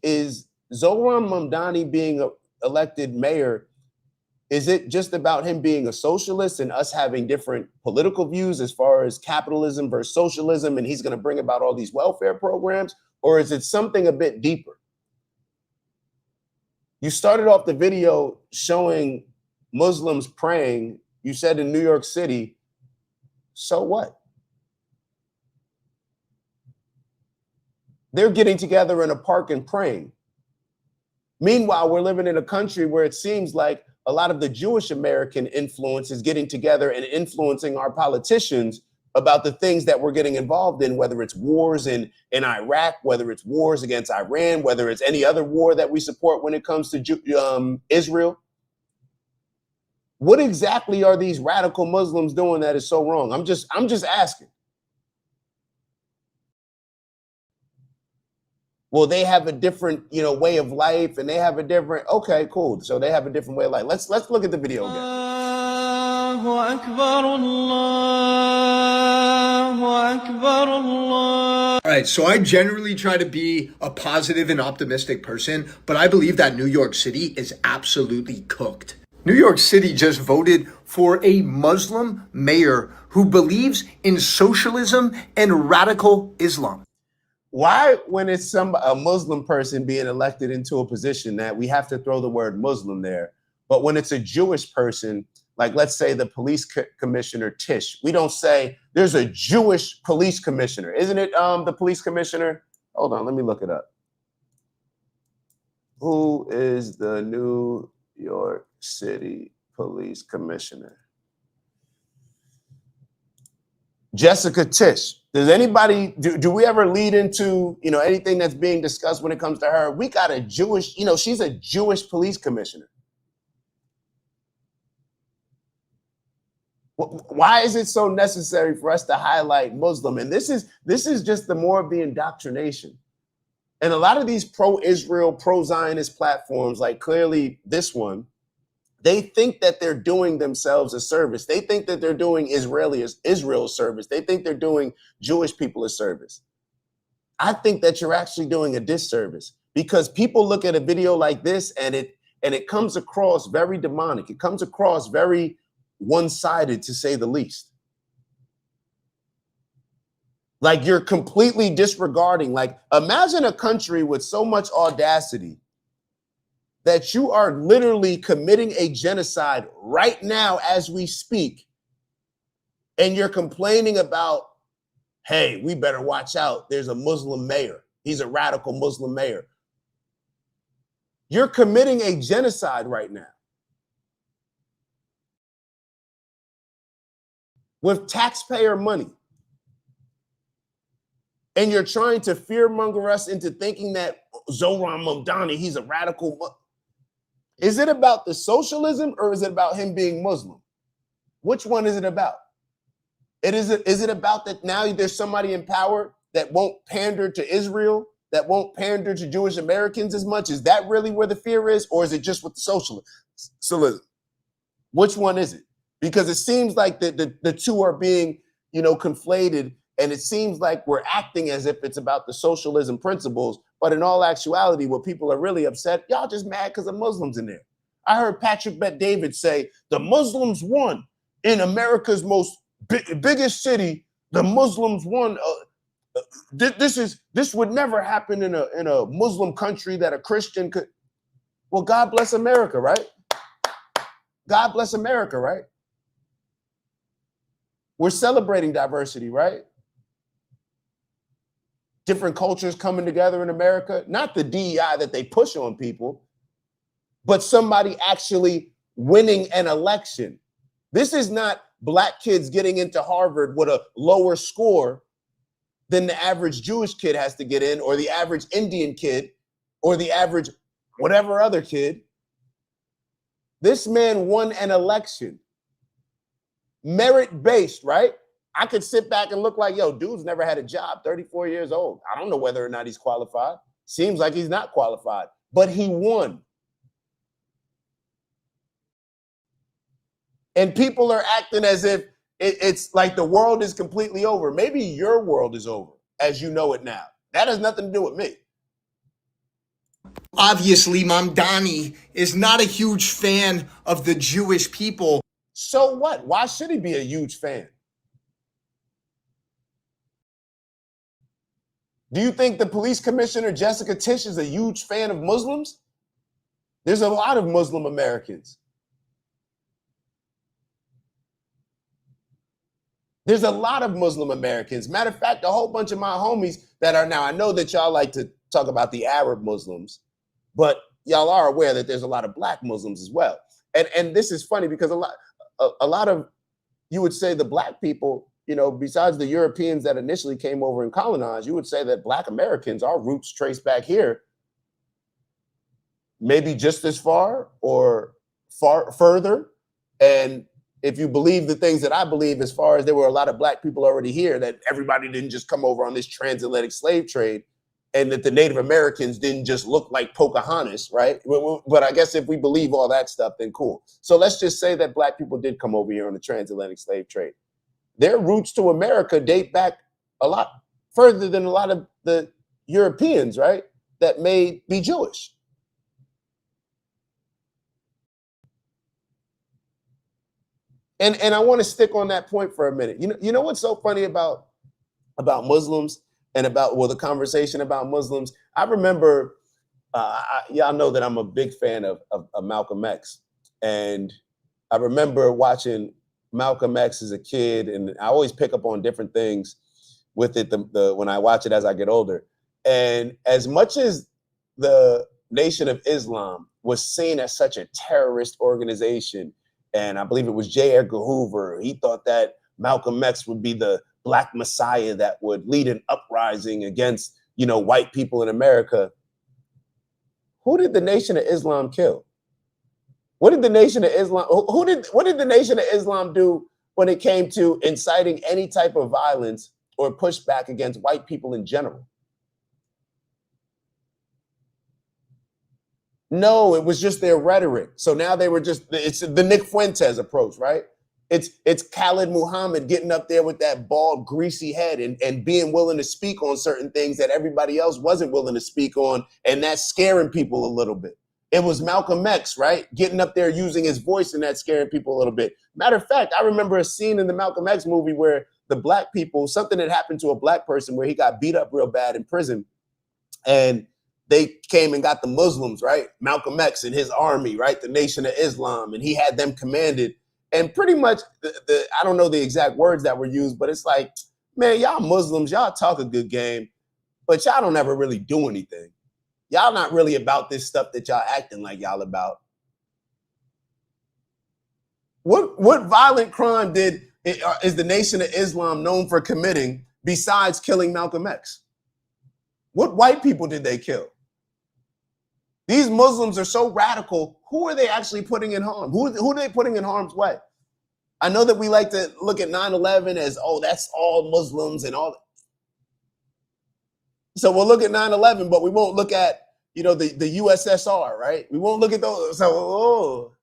Zohran Mamdani being elected mayor, is it just about him being a socialist and us having different political views as far as capitalism versus socialism, and he's going to bring about all these welfare programs? Or is it something a bit deeper? You started off the video showing Muslims praying. You said in New York City, so what? They're getting together in a park and praying. Meanwhile, we're living in a country where it seems like a lot of the Jewish American influence is getting together and influencing our politicians about the things that we're getting involved in, whether it's wars in Iraq, whether it's wars against Iran, whether it's any other war that we support when it comes to Israel. What exactly are these radical Muslims doing that is so wrong? I'm just asking. Well, they have a different, way of life, and they have a different. Okay, cool. So they have a different way of life. Let's look at the video again. Allahu Akbar, Allahu Akbar, Allah. All right, so I generally try to be a positive and optimistic person, but I believe that New York City is absolutely cooked. New York City just voted for a Muslim mayor who believes in socialism and radical Islam. Why, when it's a Muslim person being elected into a position, that we have to throw the word Muslim there, but when it's a Jewish person, like let's say the police commissioner Tish, we don't say there's a Jewish police commissioner, isn't it? The police commissioner. Hold on, let me look it up. Who is the New York City police commissioner? Jessica Tish. Does anybody, do we ever lead into, anything that's being discussed when it comes to her? We got a Jewish, she's a Jewish police commissioner. Why is it so necessary for us to highlight Muslim? And this is just the more of the indoctrination. And a lot of these pro-Israel, pro-Zionist platforms, like clearly this one, they think that they're doing themselves a service. They think that they're doing Israel's service. They think they're doing Jewish people a service. I think that you're actually doing a disservice, because people look at a video like this and it comes across very demonic. It comes across very one-sided, to say the least. Like you're completely disregarding, like imagine a country with so much audacity that you are literally committing a genocide right now as we speak, and you're complaining about, hey, we better watch out. There's a Muslim mayor. He's a radical Muslim mayor. You're committing a genocide right now with taxpayer money. And you're trying to fearmonger us into thinking that Zohran Mamdani, he's a radical. Is it about the socialism, or is it about him being Muslim? Which one is it about? Is it about that now there's somebody in power that won't pander to Israel, that won't pander to Jewish Americans as much? Is that really where the fear is? Or is it just with the socialism? Which one is it? Because it seems like the two are being, conflated. And it seems like we're acting as if it's about the socialism principles. But in all actuality, what people are really upset, y'all just mad because the Muslims in there. I heard Patrick Bet-David say, the Muslims won in America's biggest city. The Muslims won. This would never happen in a Muslim country that a Christian could. Well, God bless America, right? God bless America, right? We're celebrating diversity, right? Different cultures coming together in America, not the DEI that they push on people, but somebody actually winning an election. This is not Black kids getting into Harvard with a lower score than the average Jewish kid has to get in, or the average Indian kid, or the average whatever other kid. This man won an election. Merit-based, right? I could sit back and look like, yo, dude's never had a job, 34 years old. I don't know whether or not he's qualified. Seems like he's not qualified, but he won. And people are acting as if it's like the world is completely over. Maybe your world is over as you know it now. That has nothing to do with me. Obviously, Mamdani is not a huge fan of the Jewish people. So what? Why should he be a huge fan? Do you think the police commissioner, Jessica Tish, is a huge fan of Muslims? There's a lot of Muslim Americans. There's a lot of Muslim Americans. Matter of fact, a whole bunch of my homies that are now, I know that y'all like to talk about the Arab Muslims, but y'all are aware that there's a lot of Black Muslims as well. And this is funny because a lot of, you would say the Black people, besides the Europeans that initially came over and colonized, you would say that Black Americans, our roots trace back here, maybe just as far or far further. And if you believe the things that I believe, as far as there were a lot of Black people already here, that everybody didn't just come over on this transatlantic slave trade, and that the Native Americans didn't just look like Pocahontas, right? But I guess if we believe all that stuff, then cool. So let's just say that Black people did come over here on the transatlantic slave trade. Their roots to America date back a lot further than a lot of the Europeans, right? That may be Jewish. And I want to stick on that point for a minute. You know what's so funny about Muslims and about the conversation about Muslims? I remember, y'all know that I'm a big fan of Malcolm X, and I remember watching Malcolm X as a kid, and I always pick up on different things with it when I watch it as I get older. And as much as the Nation of Islam was seen as such a terrorist organization, and I believe it was J. Edgar Hoover, he thought that Malcolm X would be the Black Messiah that would lead an uprising against, white people in America. Who did the Nation of Islam kill? What did the Nation of Islam, what did the Nation of Islam do when it came to inciting any type of violence or pushback against white people in general? No, it was just their rhetoric. So now it's the Nick Fuentes approach, right? It's Khalid Muhammad getting up there with that bald, greasy head and being willing to speak on certain things that everybody else wasn't willing to speak on, and that's scaring people a little bit. It was Malcolm X, right? Getting up there using his voice and that scaring people a little bit. Matter of fact, I remember a scene in the Malcolm X movie where the black people, something that happened to a black person where he got beat up real bad in prison, and they came and got the Muslims, right? Malcolm X and his army, right? The Nation of Islam, and he had them commanded. And pretty much, I don't know the exact words that were used, but it's like, man, y'all Muslims, y'all talk a good game, but y'all don't ever really do anything. Y'all not really about this stuff that y'all acting like y'all about. What violent crime is the Nation of Islam known for committing besides killing Malcolm X? What white people did they kill? These Muslims are so radical. Who are they actually putting in harm? Who are they putting in harm's way? I know that we like to look at 9/11 as, oh, that's all Muslims and all. So we'll look at 9/11, but we won't look at, the USSR, right? We won't look at those. So,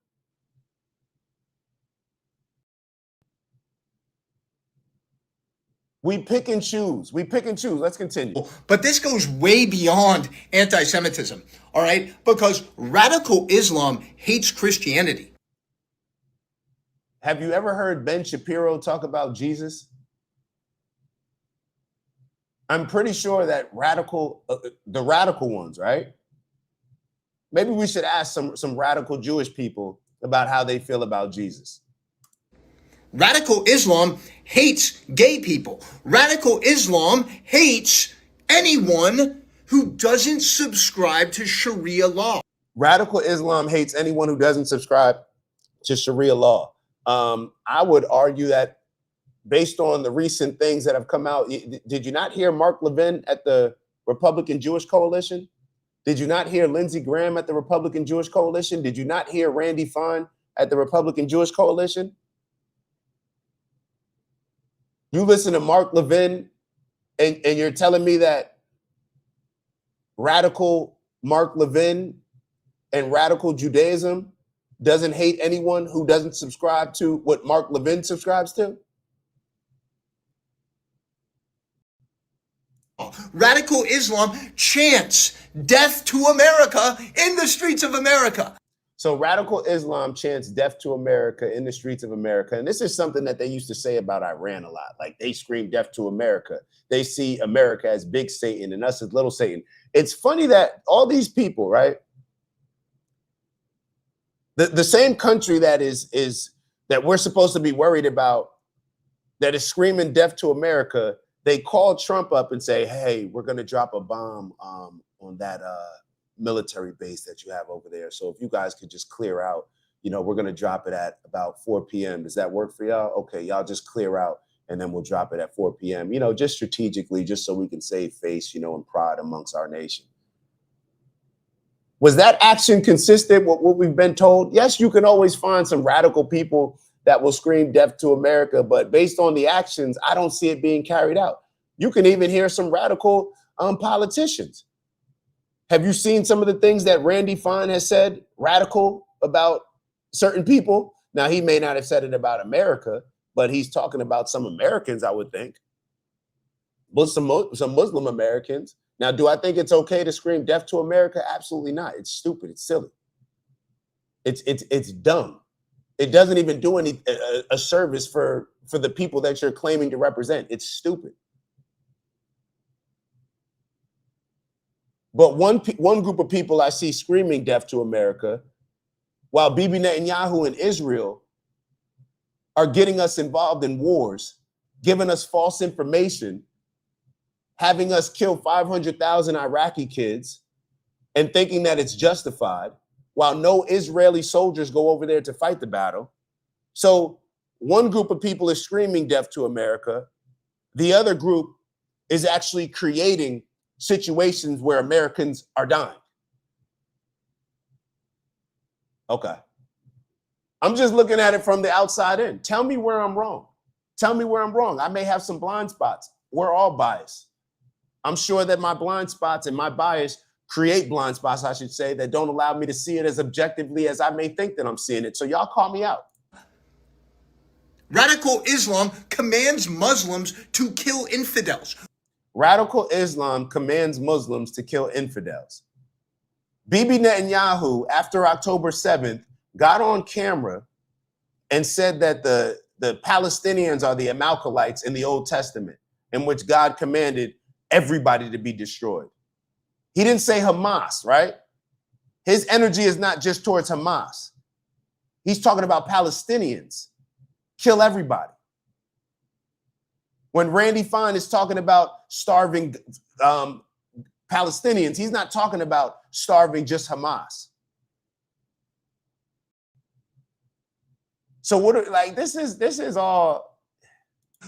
we pick and choose. Let's continue. But this goes way beyond anti-Semitism, all right? Because radical Islam hates Christianity. Have you ever heard Ben Shapiro talk about Jesus? I'm pretty sure that the radical ones, right? Maybe we should ask some radical Jewish people about how they feel about Jesus. Radical Islam hates gay people. Radical Islam hates anyone who doesn't subscribe to Sharia law. Radical Islam hates anyone who doesn't subscribe to Sharia law. I would argue that based on the recent things that have come out, did you not hear Mark Levin at the Republican Jewish Coalition? Did you not hear Lindsey Graham at the Republican Jewish Coalition? Did you not hear Randy Fine at the Republican Jewish Coalition? You listen to Mark Levin and you're telling me that radical Mark Levin and radical Judaism doesn't hate anyone who doesn't subscribe to what Mark Levin subscribes to? Radical Islam chants death to America in the streets of America. So radical Islam chants death to America in the streets of America. And this is something that they used to say about Iran a lot. Like, they scream death to America. They see America as big Satan and us as little Satan. It's funny that all these people, right? The same country that is that we're supposed to be worried about, that is screaming death to America, they call Trump up and say, hey, we're going to drop a bomb on that military base that you have over there. So if you guys could just clear out, we're going to drop it at about 4 p.m. Does that work for y'all? Okay, y'all just clear out and then we'll drop it at 4 p.m., just strategically, just so we can save face, and pride amongst our nation. Was that action consistent with what we've been told? Yes, you can always find some radical people that will scream death to America, but based on the actions, I don't see it being carried out. You can even hear some radical politicians. Have you seen some of the things that Randy Fine has said radical about certain people? Now, he may not have said it about America, but he's talking about some Americans, I would think. But some Muslim Americans. Now, do I think it's okay to scream death to America? Absolutely not. It's stupid. It's silly. It's dumb. It doesn't even do a service for the people that you're claiming to represent. It's stupid. But one group of people I see screaming death to America, while Bibi Netanyahu and Israel are getting us involved in wars, giving us false information, having us kill 500,000 Iraqi kids, and thinking that it's justified, while no Israeli soldiers go over there to fight the battle. So one group of people is screaming death to America. The other group is actually creating situations where Americans are dying. Okay. I'm just looking at it from the outside in. Tell me where I'm wrong. Tell me where I'm wrong. I may have some blind spots. We're all biased. I'm sure that my blind spots and my bias create blind spots, I should say, that don't allow me to see it as objectively as I may think that I'm seeing it. So y'all call me out. Radical Islam commands Muslims to kill infidels. Radical Islam commands Muslims to kill infidels. Bibi Netanyahu, after October 7th, got on camera and said that the Palestinians are the Amalekites in the Old Testament, in which God commanded everybody to be destroyed. He didn't say Hamas, right? His energy is not just towards Hamas. He's talking about Palestinians. Kill everybody. When Randy Fine is talking about starving Palestinians, he's not talking about starving just Hamas. So this is all.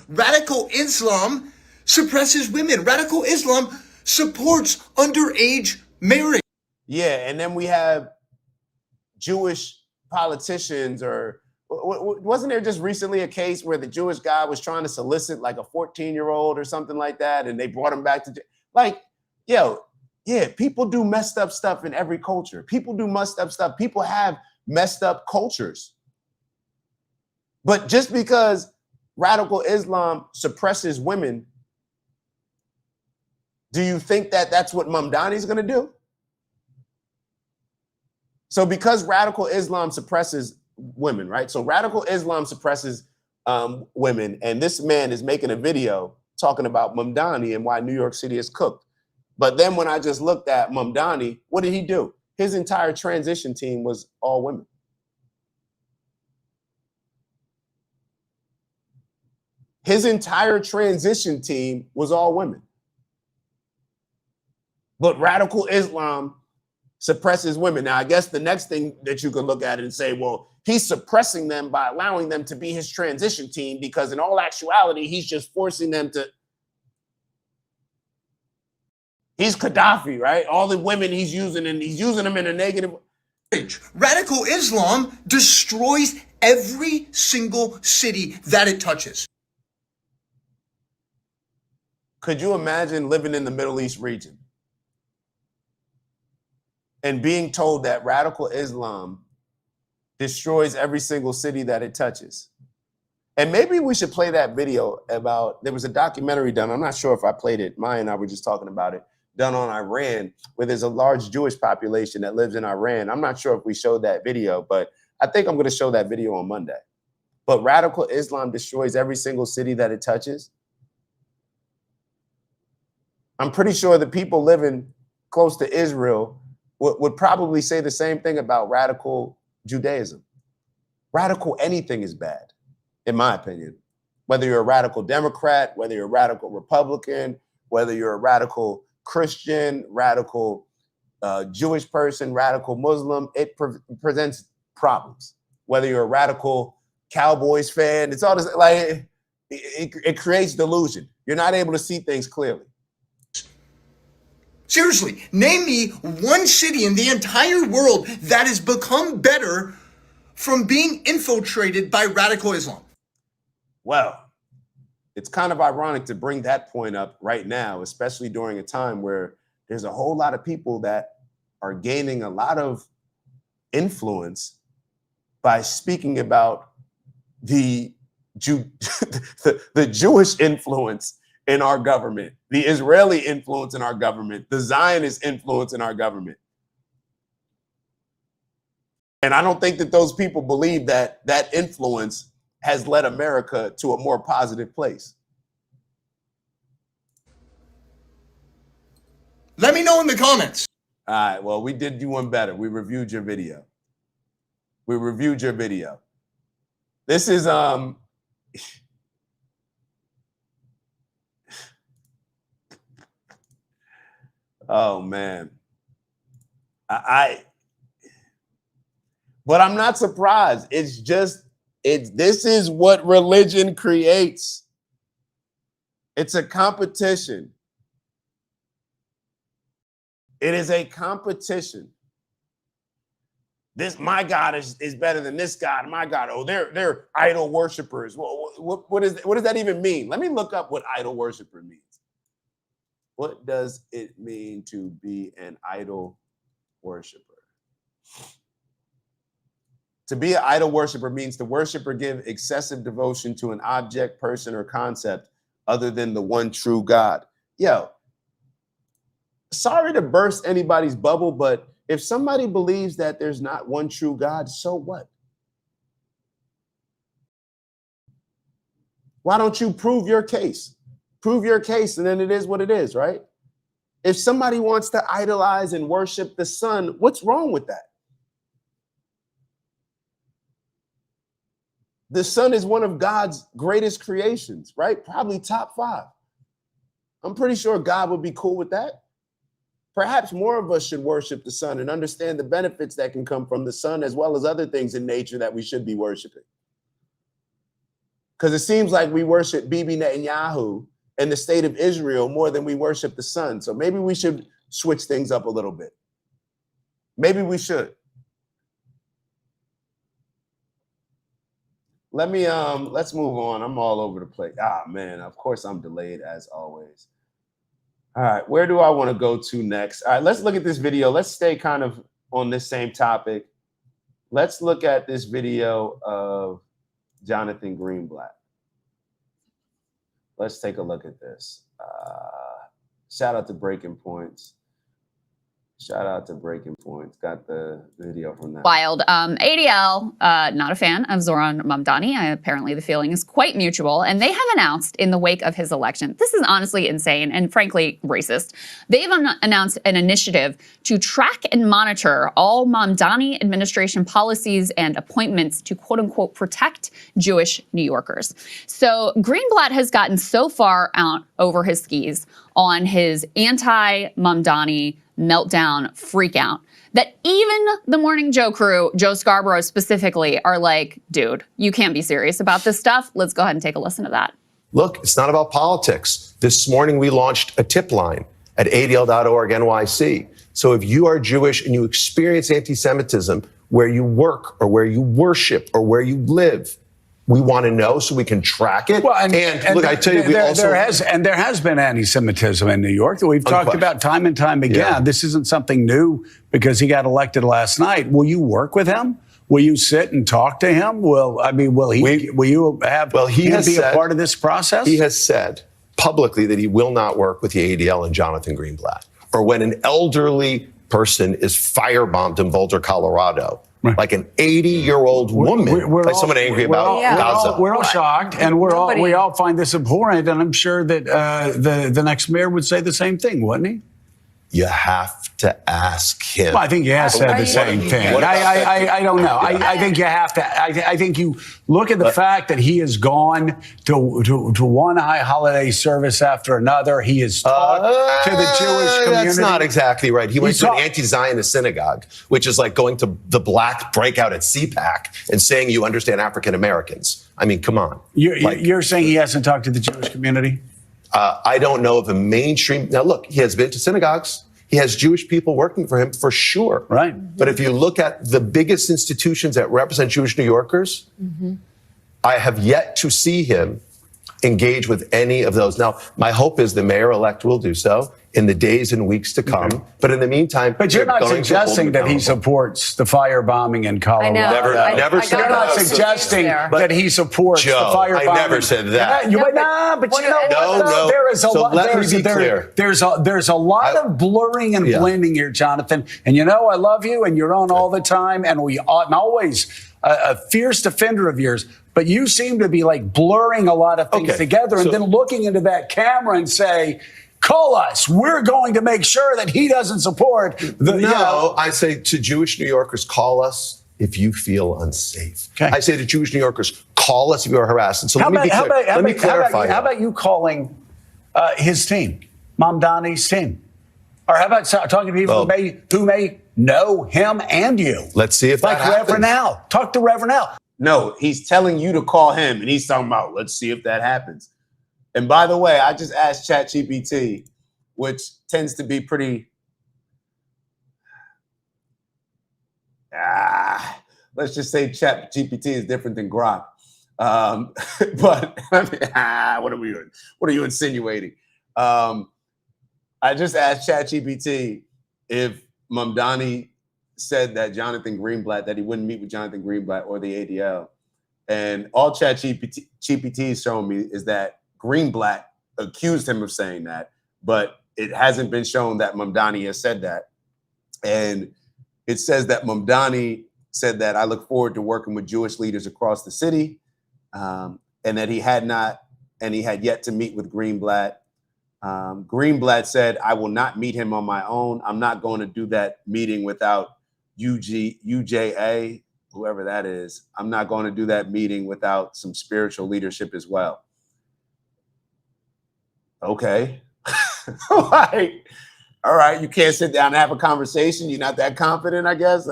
Radical Islam suppresses women. Radical Islam supports underage marriage. Yeah, and then we have Jewish politicians, or wasn't there just recently a case where the Jewish guy was trying to solicit like a 14-year-old or something like that, and they brought him back to people do messed up stuff in every culture. People do messed up stuff. People have messed up cultures. But just because radical Islam suppresses women, do you think that that's what Mamdani is going to do? So because radical Islam suppresses women, right? So radical Islam suppresses women, and this man is making a video talking about Mamdani and why New York City is cooked. But then when I just looked at Mamdani, what did he do? His entire transition team was all women. His entire transition team was all women. But radical Islam suppresses women. Now, I guess the next thing that you could look at it and say, well, he's suppressing them by allowing them to be his transition team, because in all actuality, he's just forcing them to. He's Gaddafi, right? All the women he's using, and he's using them in a negative. Radical Islam destroys every single city that it touches. Could you imagine living in the Middle East region and being told that radical Islam destroys every single city that it touches? And maybe we should play that video about, there was a documentary done, I'm not sure if I played it, Maya and I were just talking about it, done on Iran, where there's a large Jewish population that lives in Iran. I'm not sure if we showed that video, but I think I'm going to show that video on Monday. But radical Islam destroys every single city that it touches. I'm pretty sure the people living close to Israel would probably say the same thing about radical Judaism. Radical anything is bad, in my opinion. Whether you're a radical Democrat, whether you're a radical Republican, whether you're a radical Christian, radical Jewish person, radical Muslim, it presents problems. Whether you're a radical Cowboys fan, it's all this, like it creates delusion. You're not able to see things clearly. Seriously, name me one city in the entire world that has become better from being infiltrated by radical Islam. Well, it's kind of ironic to bring that point up right now, especially during a time where there's a whole lot of people that are gaining a lot of influence by speaking about the Jewish influence in our government, the Israeli influence in our government, the Zionist influence in our government. And I don't think that those people believe that that influence has led America to a more positive place. Let me know in the comments. All right, well, we did you one better. We reviewed your video. This is oh man. But I'm not surprised. This is what religion creates. It's a competition. It is a competition. My God is better than this God. My God, oh, they're idol worshipers. What does that even mean? Let me look up what idol worshiper means. What does it mean to be an idol worshiper? To be an idol worshiper means the worshiper give excessive devotion to an object, person, or concept other than the one true God. Yo, sorry to burst anybody's bubble, but if somebody believes that there's not one true God, so what? Why don't you prove your case? Prove your case, and then it is what it is, right? If somebody wants to idolize and worship the sun, what's wrong with that? The sun is one of God's greatest creations, right? Probably top 5. I'm pretty sure God would be cool with that. Perhaps more of us should worship the sun and understand the benefits that can come from the sun, as well as other things in nature that we should be worshiping. Because it seems like we worship Bibi Netanyahu and the state of Israel more than we worship the sun. So maybe we should switch things up a little bit. Maybe we should. Let's move on. I'm all over the place. Man, of course I'm delayed as always. All right, where do I want to go to next? All right, let's look at this video. Let's stay kind of on this same topic. Let's look at this video of Jonathan Greenblatt. Let's take a look at this. Shout out to Breaking Points. Got the video from that. Wild. ADL, not a fan of Zoran Mamdani. Apparently the feeling is quite mutual. And they have announced in the wake of his election, this is honestly insane and frankly racist. They've announced an initiative to track and monitor all Mamdani administration policies and appointments to quote unquote protect Jewish New Yorkers. So Greenblatt has gotten so far out over his skis on his anti-Mamdani meltdown freak out that even the Morning Joe crew, Joe Scarborough specifically, are like, dude, you can't be serious about this stuff. Let's go ahead and take a listen to that. Look, it's not about politics. This morning we launched a tip line at ADL.org NYC. So if you are Jewish and you experience anti-Semitism where you work or where you worship or where you live, we want to know so we can track it. Well, and look, I tell you, there has been anti-Semitism in New York that we've talked about time and time again. Yeah. This isn't something new because he got elected last night. Will you work with him? Will you sit and talk to him? Will you have him be a part of this process? He has said publicly that he will not work with the ADL and Jonathan Greenblatt. Or when an elderly person is firebombed in Boulder, Colorado, like an 80-year-old woman, like someone angry about Gaza. We're all shocked, and we all find this abhorrent, and I'm sure that the next mayor would say the same thing, wouldn't he? You have to ask him. Well, I think he has said the same thing. I don't know. I think you have to. I think you look at the fact that he has gone to one high holiday service after another. He has talked to the Jewish community. That's not exactly right. He went to an anti-Zionist synagogue, which is like going to the black breakout at CPAC and saying you understand African Americans. I mean, come on. You're saying he hasn't talked to the Jewish community? I don't know of a mainstream. Now, look, he has been to synagogues. He has Jewish people working for him for sure. Right. But if you look at the biggest institutions that represent Jewish New Yorkers, I have yet to see him engage with any of those. Now, my hope is the mayor-elect will do so. in the days and weeks to come. But in the meantime, But you're they're not going to hold suggesting him that he accountable. supports the firebombing in Colorado. Never said You're not that. suggesting But that he supports the Joe, firebombing. I never said that. You, but you know what? No. There is a So lot. let me be clear. There's a lot of blurring and blending here, Jonathan. And you know I love you, and you're on all the time, and I'm always a fierce defender of yours. But you seem to be like blurring a lot of things together, and then looking into that camera and say, call us. We're going to make sure that he doesn't support the. No, I say to Jewish New Yorkers, call us if you feel unsafe. Okay. I say to Jewish New Yorkers, call us if you are harassed. And so let me clarify. How about you calling his team, Mamdani's team? Or how about talking to people who may know him and you? Let's see if that happens. Reverend Al. Talk to Reverend Al. No, he's telling you to call him, and he's talking about, let's see if that happens. And by the way, I just asked ChatGPT, which tends to be pretty, let's just say ChatGPT is different than Grok. But what are we doing? What are you insinuating? I just asked ChatGPT if Mamdani said that Jonathan Greenblatt, that he wouldn't meet with Jonathan Greenblatt or the ADL. And all ChatGPT is showing me is that Greenblatt accused him of saying that, but it hasn't been shown that Mamdani has said that. And it says that Mamdani said that I look forward to working with Jewish leaders across the city, and that he had yet to meet with Greenblatt. Greenblatt said, I will not meet him on my own. I'm not going to do that meeting without UJA, whoever that is. I'm not going to do that meeting without some spiritual leadership as well. Okay. All right. You can't sit down and have a conversation. You're not that confident, I guess.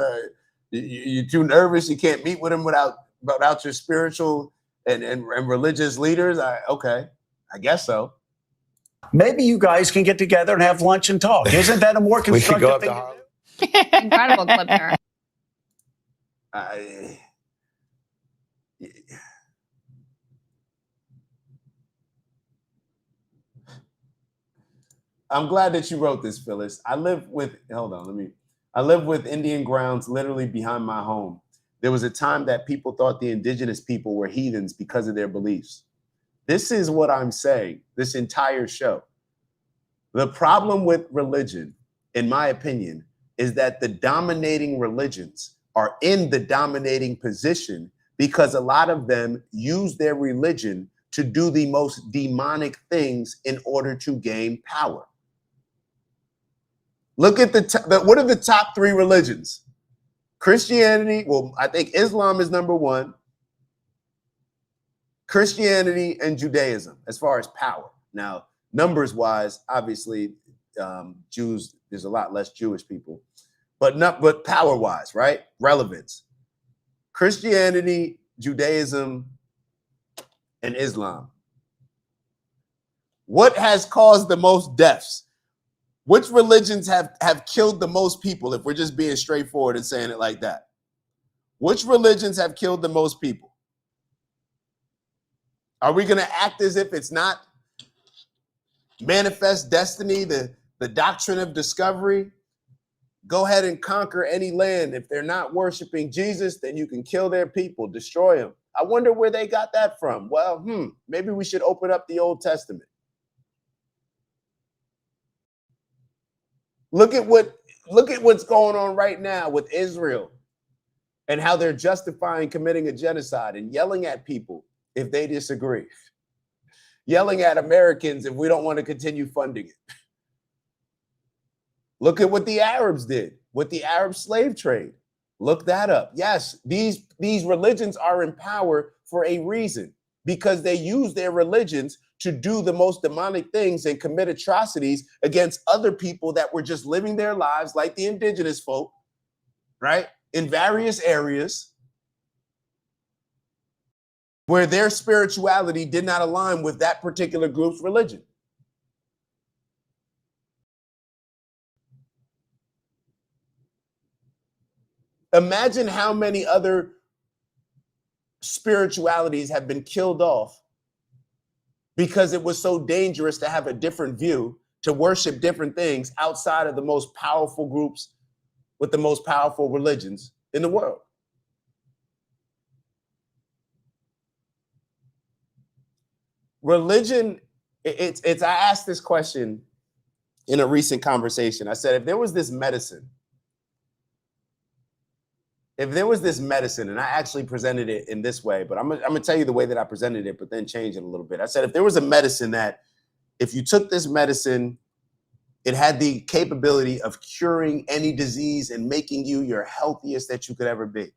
You're too nervous. You can't meet with him without your spiritual and religious leaders. Okay. I guess so. Maybe you guys can get together and have lunch and talk. Isn't that a more constructive thing to do? Incredible clip there. I'm glad that you wrote this, Phyllis. I live with Indian grounds literally behind my home. There was a time that people thought the indigenous people were heathens because of their beliefs. This is what I'm saying, this entire show. The problem with religion, in my opinion, is that the dominating religions are in the dominating position because a lot of them use their religion to do the most demonic things in order to gain power. Look at what are the top three religions? Christianity, well, I think Islam is number one. Christianity and Judaism as far as power. Now, numbers wise, obviously, Jews, there's a lot less Jewish people, but power wise, right? Relevance. Christianity, Judaism, and Islam. What has caused the most deaths? Which religions have killed the most people, if we're just being straightforward and saying it like that? Which religions have killed the most people? Are we going to act as if it's not manifest destiny, the doctrine of discovery? Go ahead and conquer any land. If they're not worshiping Jesus, then you can kill their people, destroy them. I wonder where they got that from. Well, maybe we should open up the Old Testament. Look at what's going on right now with Israel and how they're justifying committing a genocide and yelling at people if they disagree. Yelling at Americans if we don't want to continue funding it. Look at what the Arabs did with the Arab slave trade. Look that up. Yes, these religions are in power for a reason, because they use their religions to do the most demonic things and commit atrocities against other people that were just living their lives like the indigenous folk, right? In various areas where their spirituality did not align with that particular group's religion. Imagine how many other spiritualities have been killed off because it was so dangerous to have a different view to worship different things outside of the most powerful groups with the most powerful religions in the world. Religion, it's I asked this question in a recent conversation. I said, if there was this medicine, and I actually presented it in this way, but I'm gonna tell you the way that I presented it, but then change it a little bit. I said, if there was a medicine that if you took this medicine, it had the capability of curing any disease and making you your healthiest that you could ever be.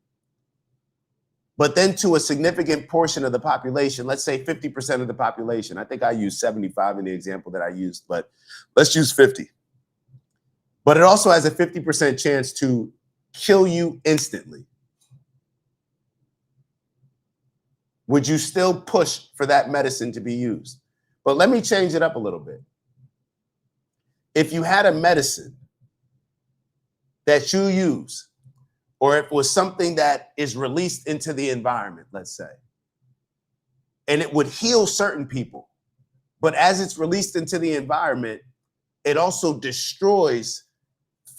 But then to a significant portion of the population, let's say 50% of the population, I think I used 75 in the example that I used, but let's use 50. But it also has a 50% chance to kill you instantly. Would you still push for that medicine to be used? But let me change it up a little bit. If you had a medicine that you use, or it was something that is released into the environment, let's say, and it would heal certain people, but as it's released into the environment, it also destroys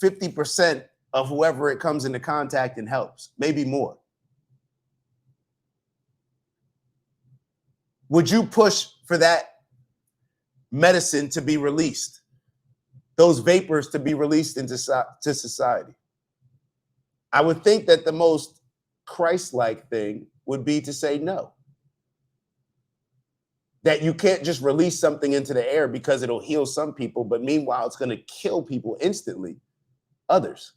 50% of whoever it comes into contact and helps, maybe more. Would you push for that medicine to be released, those vapors to be released into society? I would think that the most Christ-like thing would be to say no. That you can't just release something into the air because it'll heal some people, but meanwhile, it's going to kill people instantly, others.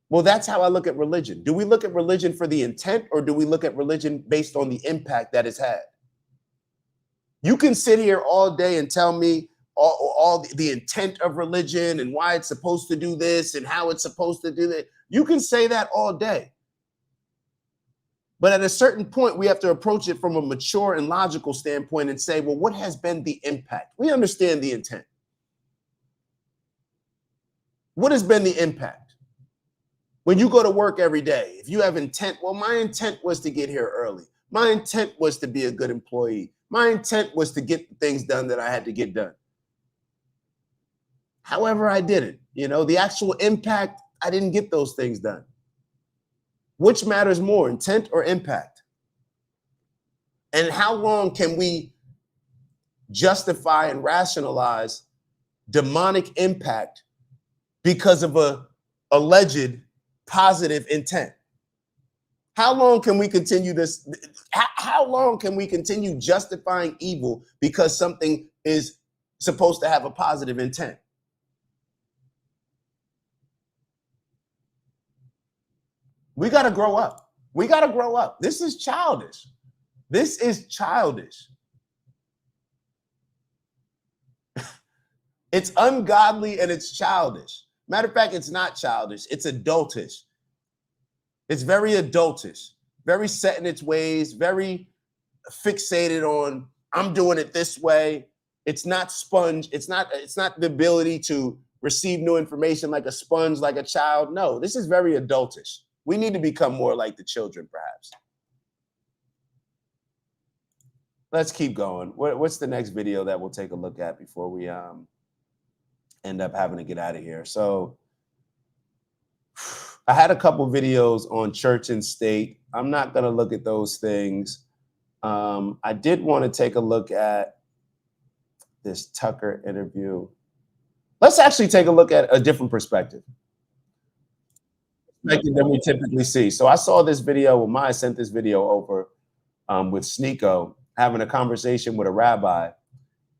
Well, that's how I look at religion. Do we look at religion for the intent, or do we look at religion based on the impact that it's had? You can sit here all day and tell me all the intent of religion and why it's supposed to do this and how it's supposed to do that. You can say that all day. But at a certain point, we have to approach it from a mature and logical standpoint and say, well, what has been the impact? We understand the intent. What has been the impact? When you go to work every day, if you have intent, well, my intent was to get here early. My intent was to be a good employee. My intent was to get the things done that I had to get done. However, I didn't. The actual impact, I didn't get those things done. Which matters more, intent or impact? And how long can we justify and rationalize demonic impact because of a alleged positive intent? How long can we continue this? How long can we continue justifying evil because something is supposed to have a positive intent? We got to grow up. We got to grow up. This is childish. This is childish. It's ungodly and it's childish. Matter of fact, it's not childish. It's adultish. It's very adultish, very set in its ways, very fixated on, I'm doing it this way. It's not sponge. It's not the ability to receive new information like a sponge, like a child. No, this is very adultish. We need to become more like the children, perhaps. Let's keep going. What's the next video that we'll take a look at before we end up having to get out of here? So I had a couple videos on church and state. I'm not going to look at those things. I did want to take a look at this Tucker interview. Let's actually take a look at a different perspective than we typically see. So I saw this video, well, Maya sent this video over with Sneeko having a conversation with a rabbi.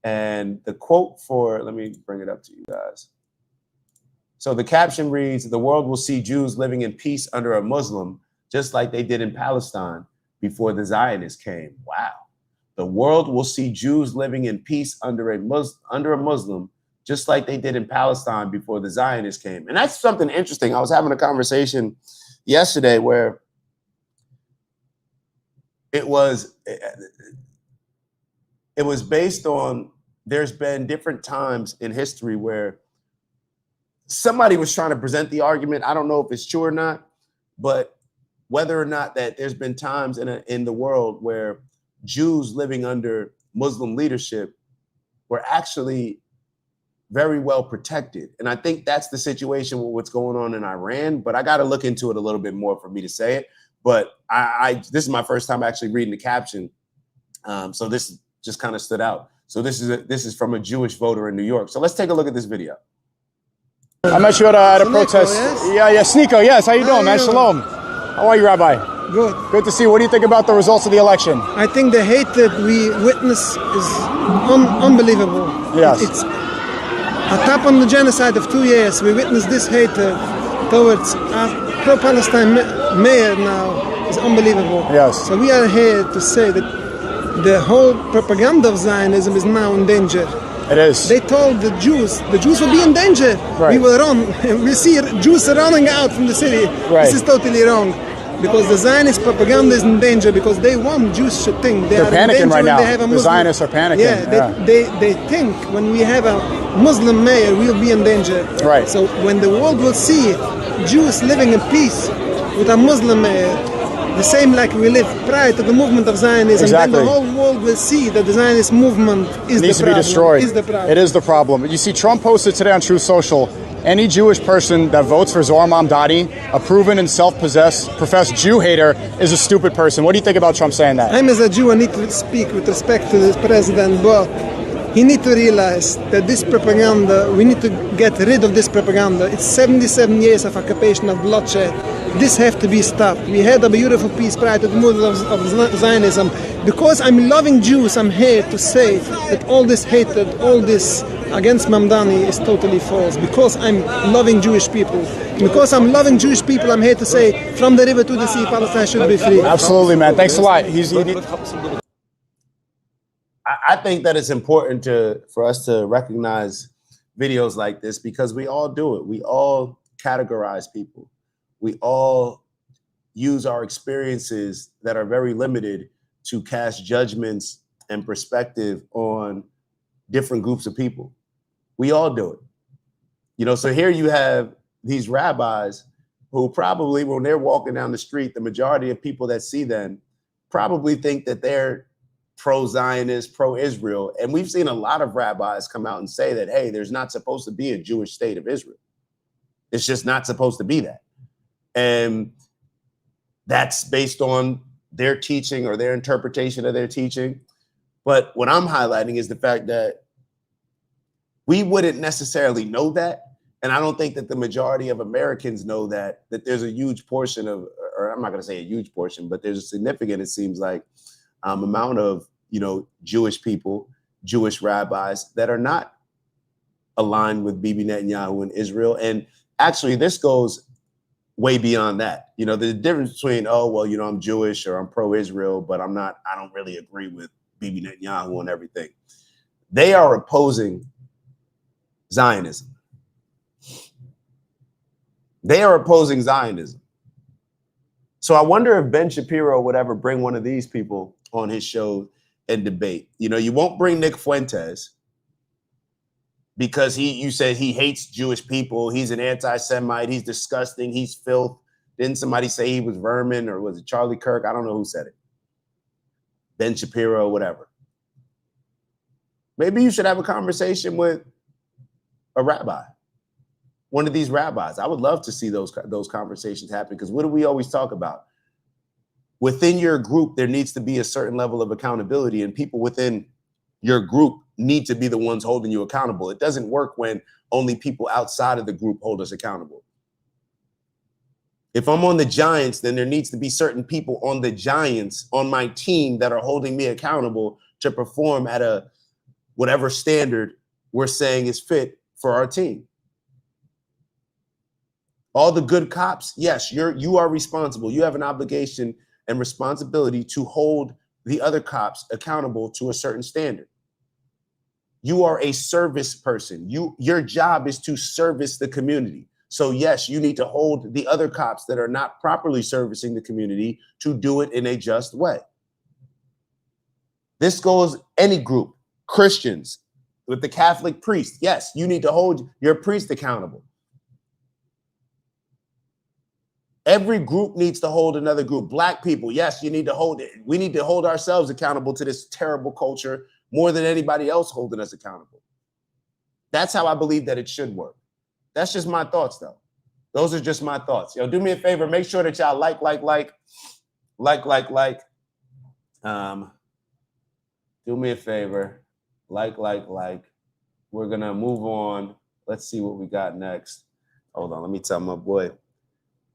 And the quote let me bring it up to you guys. So the caption reads, "The world will see Jews living in peace under a Muslim, just like they did in Palestine before the Zionists came." Wow. The world will see Jews living in peace under a Muslim, just like they did in Palestine before the Zionists came. And that's something interesting. I was having a conversation yesterday where it was based on, there's been different times in history where somebody was trying to present the argument. I don't know if it's true or not, but whether or not that there's been times in the world where Jews living under Muslim leadership were actually very well protected. And I think that's the situation with what's going on in Iran, but I got to look into it a little bit more for me to say it. But this is my first time actually reading the caption. So this just kind of stood out. So this is from a Jewish voter in New York. So let's take a look at this video. I met you at a protest. Yes? Yeah, Sneeko, yes. How you doing, man? Shalom. How are you, Rabbi? Good. Good to see you. What do you think about the results of the election? I think the hate that we witness is unbelievable. Yes. It's a tap on the genocide of 2 years. We witness this hate towards our pro-Palestine mayor now is unbelievable. Yes. So we are here to say that the whole propaganda of Zionism is now in danger. It is. They told the Jews will be in danger. Right. We will run. We see Jews running out from the city. Right. This is totally wrong. Because the Zionist propaganda is in danger because they want Jews should think they're panicking right now. They have a the Zionists are panicking. Yeah, they think when we have a Muslim mayor, we'll be in danger. Right. So when the world will see Jews living in peace with a Muslim mayor, the same like we lived prior to the movement of Zionism, exactly. then the whole world will see that the Zionist movement is needs the to problem. be destroyed. Is the problem. It is the problem. You see, Trump posted today on Truth Social, any Jewish person that votes for Zohar Mamdani, a proven and professed Jew hater, is a stupid person. What do you think about Trump saying that? I'm as a Jew, I need to speak with respect to this president, but he needs to realize that this propaganda, we need to get rid of this propaganda. It's 77 years of occupation, of bloodshed. This has to be stopped. We had a beautiful peace prior to the movement of Zionism. Because I'm loving Jews, I'm here to say that all this hatred, all this against Mamdani is totally false. Because I'm loving Jewish people. Because I'm loving Jewish people, I'm here to say from the river to the sea, Palestine should be free. Absolutely, man. Thanks a lot. I think that it's important for us to recognize videos like this because we all do it. We all categorize people. We all use our experiences that are very limited to cast judgments and perspective on different groups of people. We all do it. You know, so here you have these rabbis who probably, when they're walking down the street, the majority of people that see them probably think that they're pro-Zionist, pro-Israel. And we've seen a lot of rabbis come out and say that, hey, there's not supposed to be a Jewish state of Israel. It's just not supposed to be that. And that's based on their teaching or their interpretation of their teaching. But what I'm highlighting is the fact that we wouldn't necessarily know that. And I don't think that the majority of Americans know that there's a huge portion of, or I'm not going to say a huge portion, but there's a significant, it seems like, amount of, Jewish people, Jewish rabbis that are not aligned with Bibi Netanyahu and Israel. And actually, this goes way beyond that. The difference between, I'm Jewish or I'm pro-Israel, but I don't really agree with Bibi Netanyahu and everything. They are opposing Zionism. They are opposing Zionism. So I wonder if Ben Shapiro would ever bring one of these people on his show and debate. You won't bring Nick Fuentes because you said he hates Jewish people. He's an anti-Semite. He's disgusting. He's filth. Didn't somebody say he was vermin, or was it Charlie Kirk? I don't know who said it. Ben Shapiro, whatever. Maybe you should have a conversation with a rabbi, one of these rabbis. I would love to see those conversations happen, because what do we always talk about? Within your group, there needs to be a certain level of accountability, and people within your group need to be the ones holding you accountable. It doesn't work when only people outside of the group hold us accountable. If I'm on the Giants, then there needs to be certain people on the Giants on my team that are holding me accountable to perform at a whatever standard we're saying is fit for our team. All the good cops, yes, you are responsible. You have an obligation and responsibility to hold the other cops accountable to a certain standard. You are a service person. Your job is to service the community. So yes, you need to hold the other cops that are not properly servicing the community to do it in a just way. This goes any group, Christians, with the Catholic priest. Yes, you need to hold your priest accountable. Every group needs to hold another group. Black people, yes, we need to hold ourselves accountable to this terrible culture more than anybody else holding us accountable. That's how I believe that it should work. That's just my thoughts, though. Those are just my thoughts. Yo, do me a favor. Make sure that y'all like. Do me a favor. Like. We're going to move on. Let's see what we got next. Hold on. Let me tell my boy.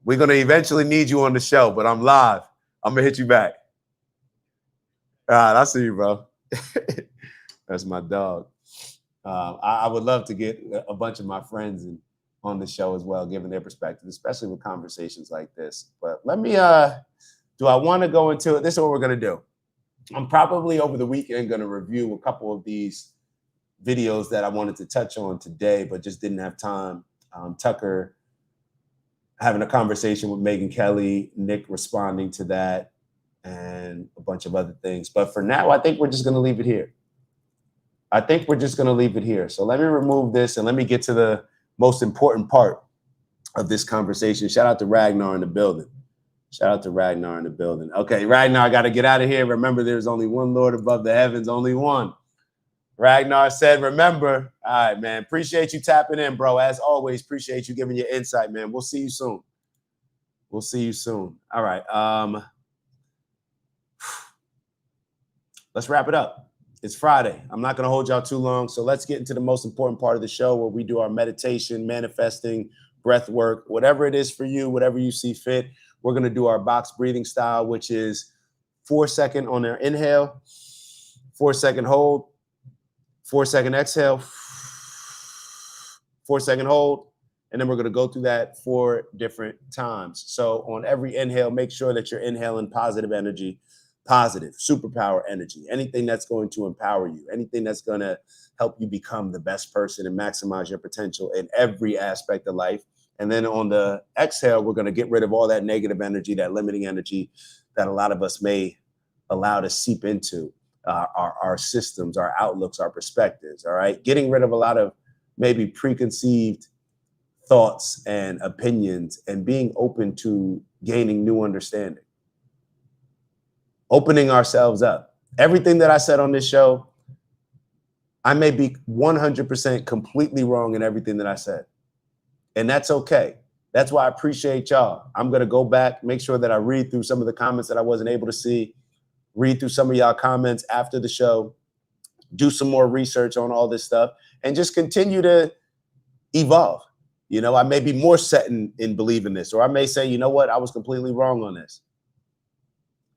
We're going to eventually need you on the show, but I'm live. I'm going to hit you back. All right. I see you, bro. That's my dog. I would love to get a bunch of my friends on the show as well, giving their perspective, especially with conversations like this. But let me, do I want to go into it? This is what we're going to do. I'm probably over the weekend going to review a couple of these videos that I wanted to touch on today, but just didn't have time. Tucker having a conversation with Megyn Kelly, Nick responding to that, and a bunch of other things. But for now, I think we're just going to leave it here. So let me remove this and let me get to the most important part of this conversation. Shout out to Ragnar in the building. Okay, Ragnar, I got to get out of here. Remember, there's only one Lord above the heavens, only one. Ragnar said, remember. All right, man. Appreciate you tapping in, bro. As always, appreciate you giving your insight, man. We'll see you soon. All right. Let's wrap it up. It's Friday. I'm not going to hold y'all too long. So let's get into the most important part of the show where we do our meditation, manifesting, breath work, whatever it is for you, whatever you see fit. We're going to do our box breathing style, which is 4 second on our inhale, 4 second hold, 4 second exhale, 4 second hold, and then we're going to go through that 4 different times. So on every inhale, make sure that you're inhaling positive energy, positive, superpower energy, anything that's going to empower you, anything that's going to help you become the best person and maximize your potential in every aspect of life. And then on the exhale, we're going to get rid of all that negative energy, that limiting energy that a lot of us may allow to seep into our systems, our outlooks, our perspectives, all right? Getting rid of a lot of maybe preconceived thoughts and opinions and being open to gaining new understanding. Opening ourselves up. Everything that I said on this show, I may be 100% completely wrong in everything that I said. And that's okay. That's why I appreciate y'all. I'm going to go back, make sure that I read through some of the comments that I wasn't able to see, read through some of y'all comments after the show, do some more research on all this stuff, and just continue to evolve. You know, I may be more set in believing this, or I may say, you know what, I was completely wrong on this.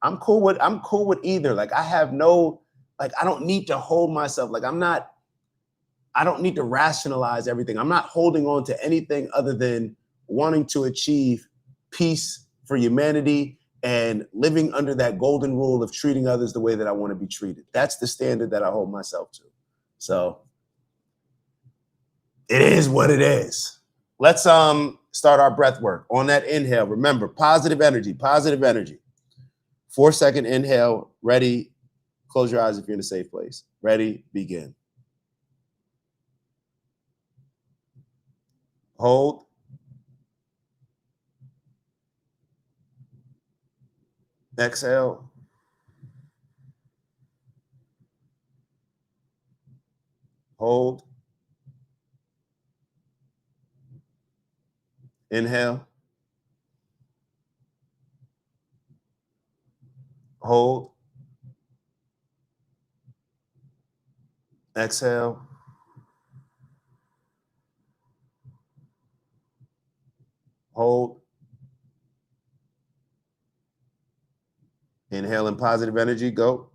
I'm cool with either. Like, I have no, like, I don't need to hold myself. Like, I don't need to rationalize everything. I'm not holding on to anything other than wanting to achieve peace for humanity and living under that golden rule of treating others the way that I want to be treated. That's the standard that I hold myself to. So it is what it is. Let's start our breath work. On that inhale, remember, positive energy. 4 second inhale, ready. Close your eyes if you're in a safe place. Ready, begin. Hold. Exhale. Hold. Inhale. Hold. Exhale. Hold. Inhale in positive energy. Go.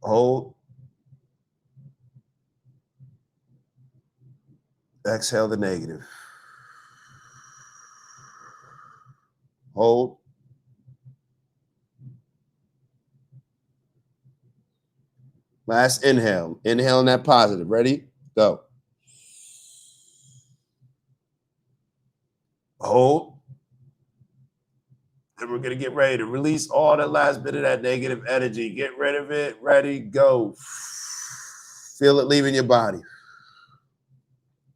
Hold. Exhale the negative. Hold. Last inhale. Inhale in that positive. Ready? Go. Hold. And we're going to get ready to release all the last bit of that negative energy. Get rid of it. Ready? Go. Feel it leaving your body.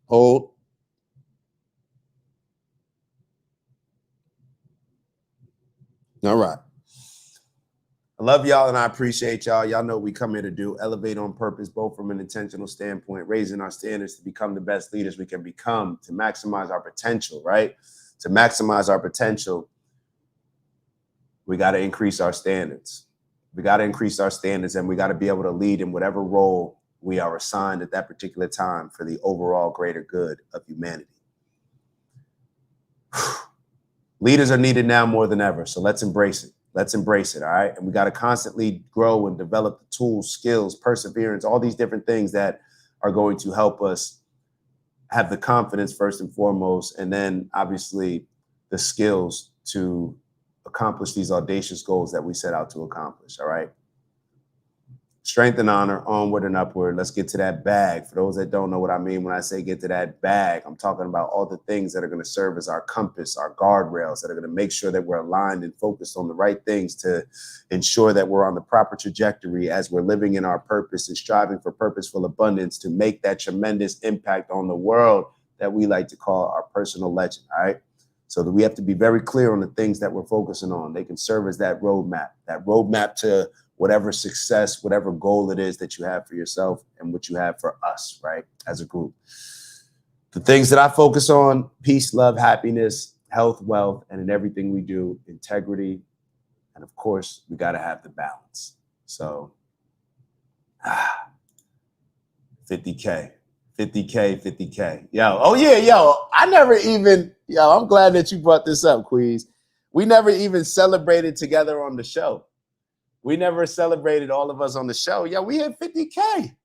Hold. All right. I love y'all and I appreciate y'all. Y'all know what we come here to do. Elevate on purpose, both from an intentional standpoint, raising our standards to become the best leaders we can become, to maximize our potential, right? To maximize our potential, we got to increase our standards. We got to increase our standards, and we got to be able to lead in whatever role we are assigned at that particular time for the overall greater good of humanity. Leaders are needed now more than ever, so let's embrace it. Let's embrace it, all right? And we got to constantly grow and develop the tools, skills, perseverance, all these different things that are going to help us have the confidence first and foremost, and then obviously the skills to accomplish these audacious goals that we set out to accomplish, all right? Strength and honor, onward and upward. Let's get to that bag. For those that don't know what I mean when I say get to that bag, I'm talking about all the things that are going to serve as our compass, our guardrails, that are going to make sure that we're aligned and focused on the right things to ensure that we're on the proper trajectory as we're living in our purpose and striving for purposeful abundance to make that tremendous impact on the world that we like to call our personal legend, all right? So that we have to be very clear on the things that we're focusing on. They can serve as that roadmap to whatever success, whatever goal it is that you have for yourself and what you have for us, right, as a group. The things that I focus on: peace, love, happiness, health, wealth, and in everything we do, integrity. And of course, we got to have the balance. So 50K. Yo, oh yeah, yo, I'm glad that you brought this up, Queez. We never even celebrated together on the show. We never celebrated, all of us on the show. Yo, we hit 50K.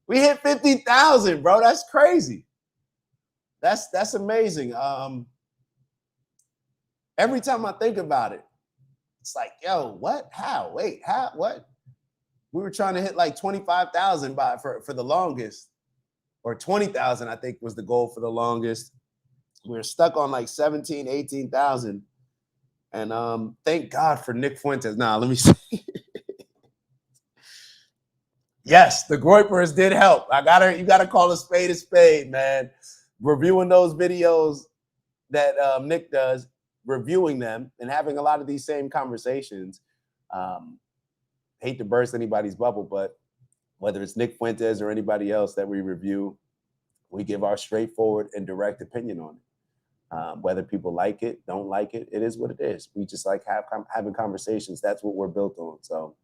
We hit 50,000, bro. That's crazy. That's amazing. Every time I think about it, it's like, yo, what? How? Wait, how? What? We were trying to hit like 25,000 for the longest, or 20,000, I think was the goal for the longest. We were stuck on like 17, 18,000. And thank God for Nick Fuentes. Nah, let me see. Yes, the Groypers did help. You gotta call a spade, man. Reviewing those videos that Nick does, reviewing them and having a lot of these same conversations. Hate to burst anybody's bubble, but whether it's Nick Fuentes or anybody else that we review, we give our straightforward and direct opinion on it. Whether people like it, don't like it, it is what it is. We just like having conversations. That's what we're built on. So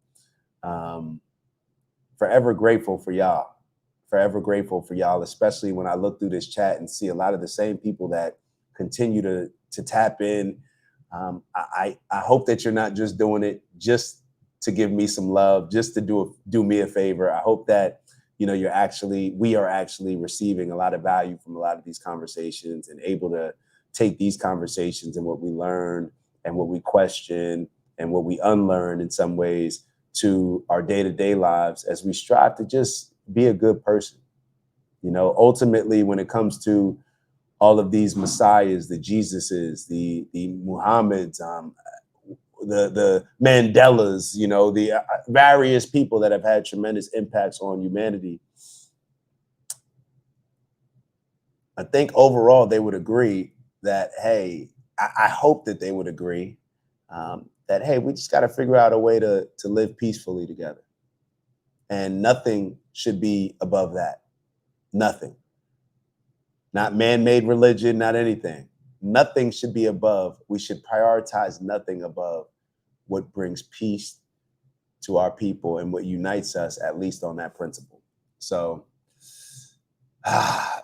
forever grateful for y'all. Forever grateful for y'all, especially when I look through this chat and see a lot of the same people that continue to tap in. I hope that you're not just doing it just to give me some love, just to do me a favor. I hope that we are actually receiving a lot of value from a lot of these conversations and able to take these conversations and what we learn and what we question and what we unlearn in some ways to our day-to-day lives as we strive to just be a good person. Ultimately, when it comes to all of these messiahs, the Jesuses, the Muhammads, the Mandelas, the various people that have had tremendous impacts on humanity, I think overall they would agree that, hey, I hope that they would agree that, hey, we just got to figure out a way to live peacefully together. And nothing should be above that. Nothing. Not man-made religion, not anything. Nothing should be above. We should prioritize nothing above what brings peace to our people and what unites us, at least on that principle. So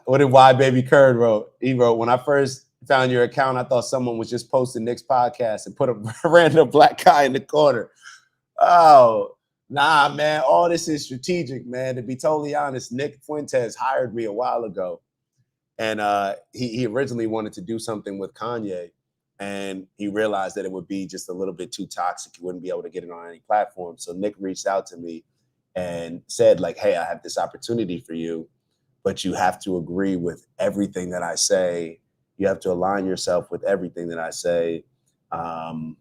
what did Why Baby Curd wrote? He wrote, when I first found your account, I thought someone was just posting Nick's podcast and put a random black guy in the corner. Oh, nah, man, all this is strategic, man. To be totally honest, Nick Fuentes hired me a while ago. And he originally wanted to do something with Kanye. And he realized that it would be just a little bit too toxic. He wouldn't be able to get it on any platform. So Nick reached out to me and said, like, hey, I have this opportunity for you, but you have to agree with everything that I say. You have to align yourself with everything that I say. And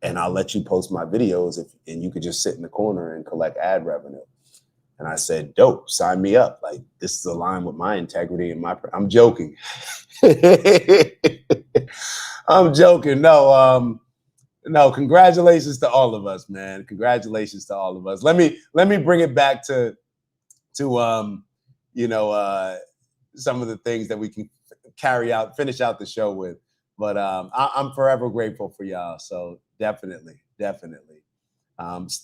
I'll let you post my videos and you could just sit in the corner and collect ad revenue. And I said, dope, sign me up. Like, this is aligned with my integrity and I'm joking. I'm joking. No, No, congratulations to all of us, man. Congratulations to all of us. Let me bring it back to some of the things that we can finish out the show with. But I'm forever grateful for y'all. So definitely.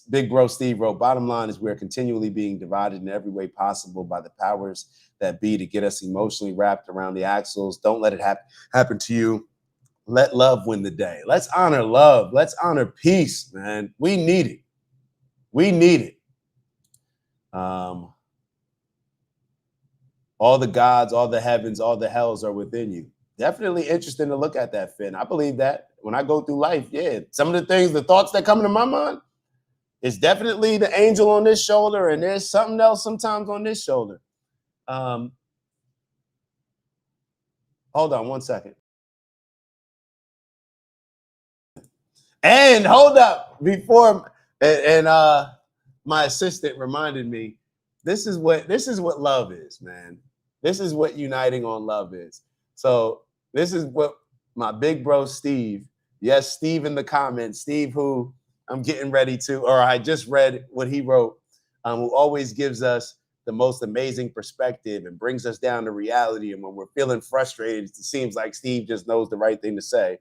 Big Bro Steve wrote, bottom line is we're continually being divided in every way possible by the powers that be to get us emotionally wrapped around the axles. Don't let it happen to you. Let love win the day. Let's honor love. Let's honor peace, man. We need it. All the gods, all the heavens, all the hells are within you. Definitely interesting to look at that, Finn. I believe that when I go through life, some of the things, the thoughts that come into my mind, it's definitely the angel on this shoulder, and there's something else sometimes on this shoulder. Hold on one second. And hold up before, my assistant reminded me, this is what love is, man. This is what uniting on love is. So this is what my big bro Steve, yes, Steve in the comments, Steve who I'm getting ready to, or I just read what he wrote, who always gives us the most amazing perspective and brings us down to reality. And when we're feeling frustrated, it seems like Steve just knows the right thing to say.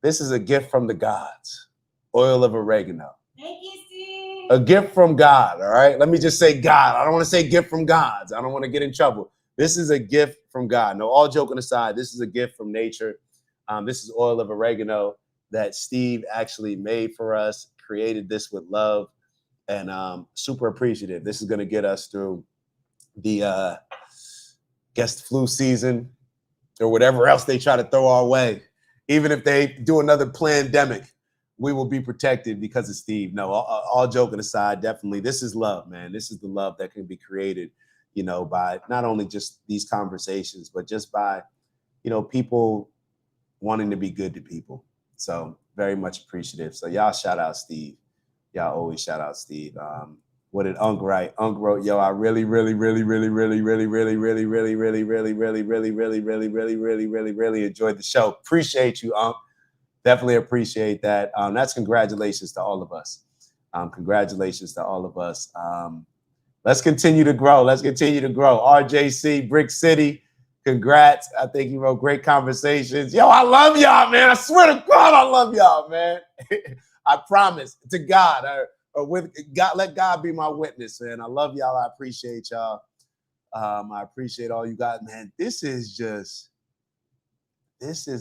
This is a gift from the gods, oil of oregano. Thank you, Steve. A gift from God, all right? Let me just say God. I don't want to say gift from gods. I don't want to get in trouble. This is a gift from God. No, all joking aside, this is a gift from nature. This is oil of oregano that Steve actually made for us, created this with love, and super appreciative. This is going to get us through the, guess the flu season or whatever else they try to throw our way. Even if they do another pandemic, we will be protected because of Steve. No, all joking aside, definitely, this is love, man. This is the love that can be created, by not only just these conversations, but just by, people wanting to be good to people. So very much appreciative. So y'all shout out Steve. Y'all always shout out Steve. What did Unk write? Unk wrote, yo, I really enjoyed the show. Appreciate you, Unk. Definitely appreciate that. That's congratulations to all of us. Congratulations to all of us. Let's continue to grow. RJC, Brick City, congrats. I think you wrote great conversations. Yo, I love y'all, man. I swear to God, I love y'all, man. I promise to God, or with God, let God be my witness, man. I love y'all. I appreciate y'all. I appreciate all you guys, man. This is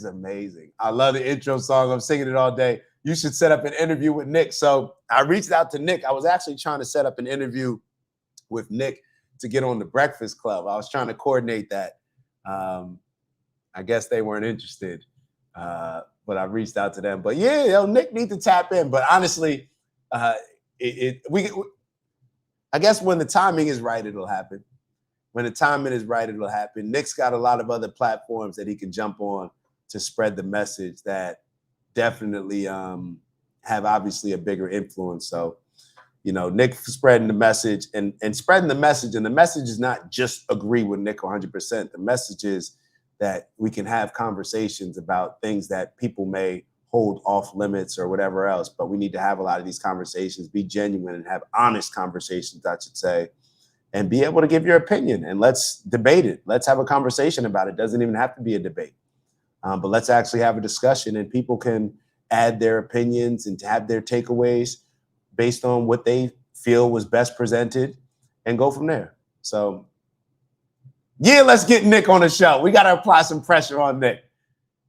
amazing. I love the intro song. I'm singing it all day. You should set up an interview with Nick. So I reached out to Nick. I was actually trying to set up an interview with Nick to get on the Breakfast Club. I was trying to coordinate that. I guess they weren't interested, but I reached out to them. But yeah, Nick need to tap in. But honestly, I guess when the timing is right, it'll happen. When the timing is right, it'll happen. Nick's got a lot of other platforms that he can jump on to spread the message that definitely have obviously a bigger influence. So, Nick spreading the message and spreading the message. And the message is not just agree with Nick 100%. The message is that we can have conversations about things that people may hold off limits or whatever else. But we need to have a lot of these conversations, be genuine and have honest conversations, I should say, and be able to give your opinion. And let's debate it. Let's have a conversation about it. It doesn't even have to be a debate. But let's actually have a discussion, and people can add their opinions and to have their takeaways based on what they feel was best presented and go from there. So, yeah, let's get Nick on the show. We got to apply some pressure on Nick.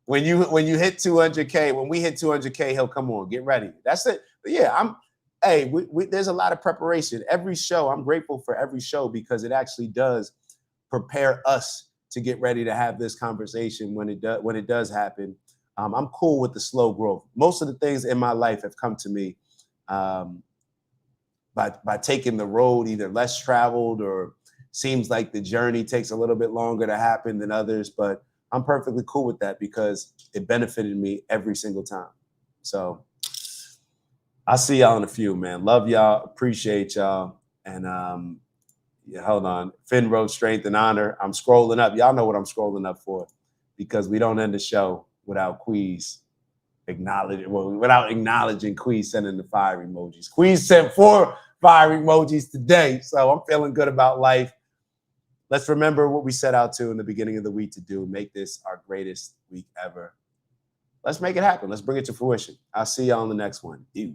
When you hit 200K, when we hit 200K, he'll come on. Get ready. That's it. But yeah, there's a lot of preparation. Every show, I'm grateful for every show because it actually does prepare us to get ready to have this conversation when it does happen. I'm cool with the slow growth. Most of the things in my life have come to me by taking the road either less traveled or seems like the journey takes a little bit longer to happen than others. But I'm perfectly cool with that because it benefited me every single time. So I'll see y'all in a few, man. Love y'all. Appreciate y'all. And hold on. Finn wrote strength and honor. I'm scrolling up. Y'all know what I'm scrolling up for because we don't end the show without Queez. without acknowledging Queen sending the fire emojis. Queen sent 4 fire emojis today, so I'm feeling good about life. Let's remember what we set out to in the beginning of the week to do. Make this our greatest week ever. Let's make it happen. Let's bring it to fruition. I'll see y'all on the next one. Ew.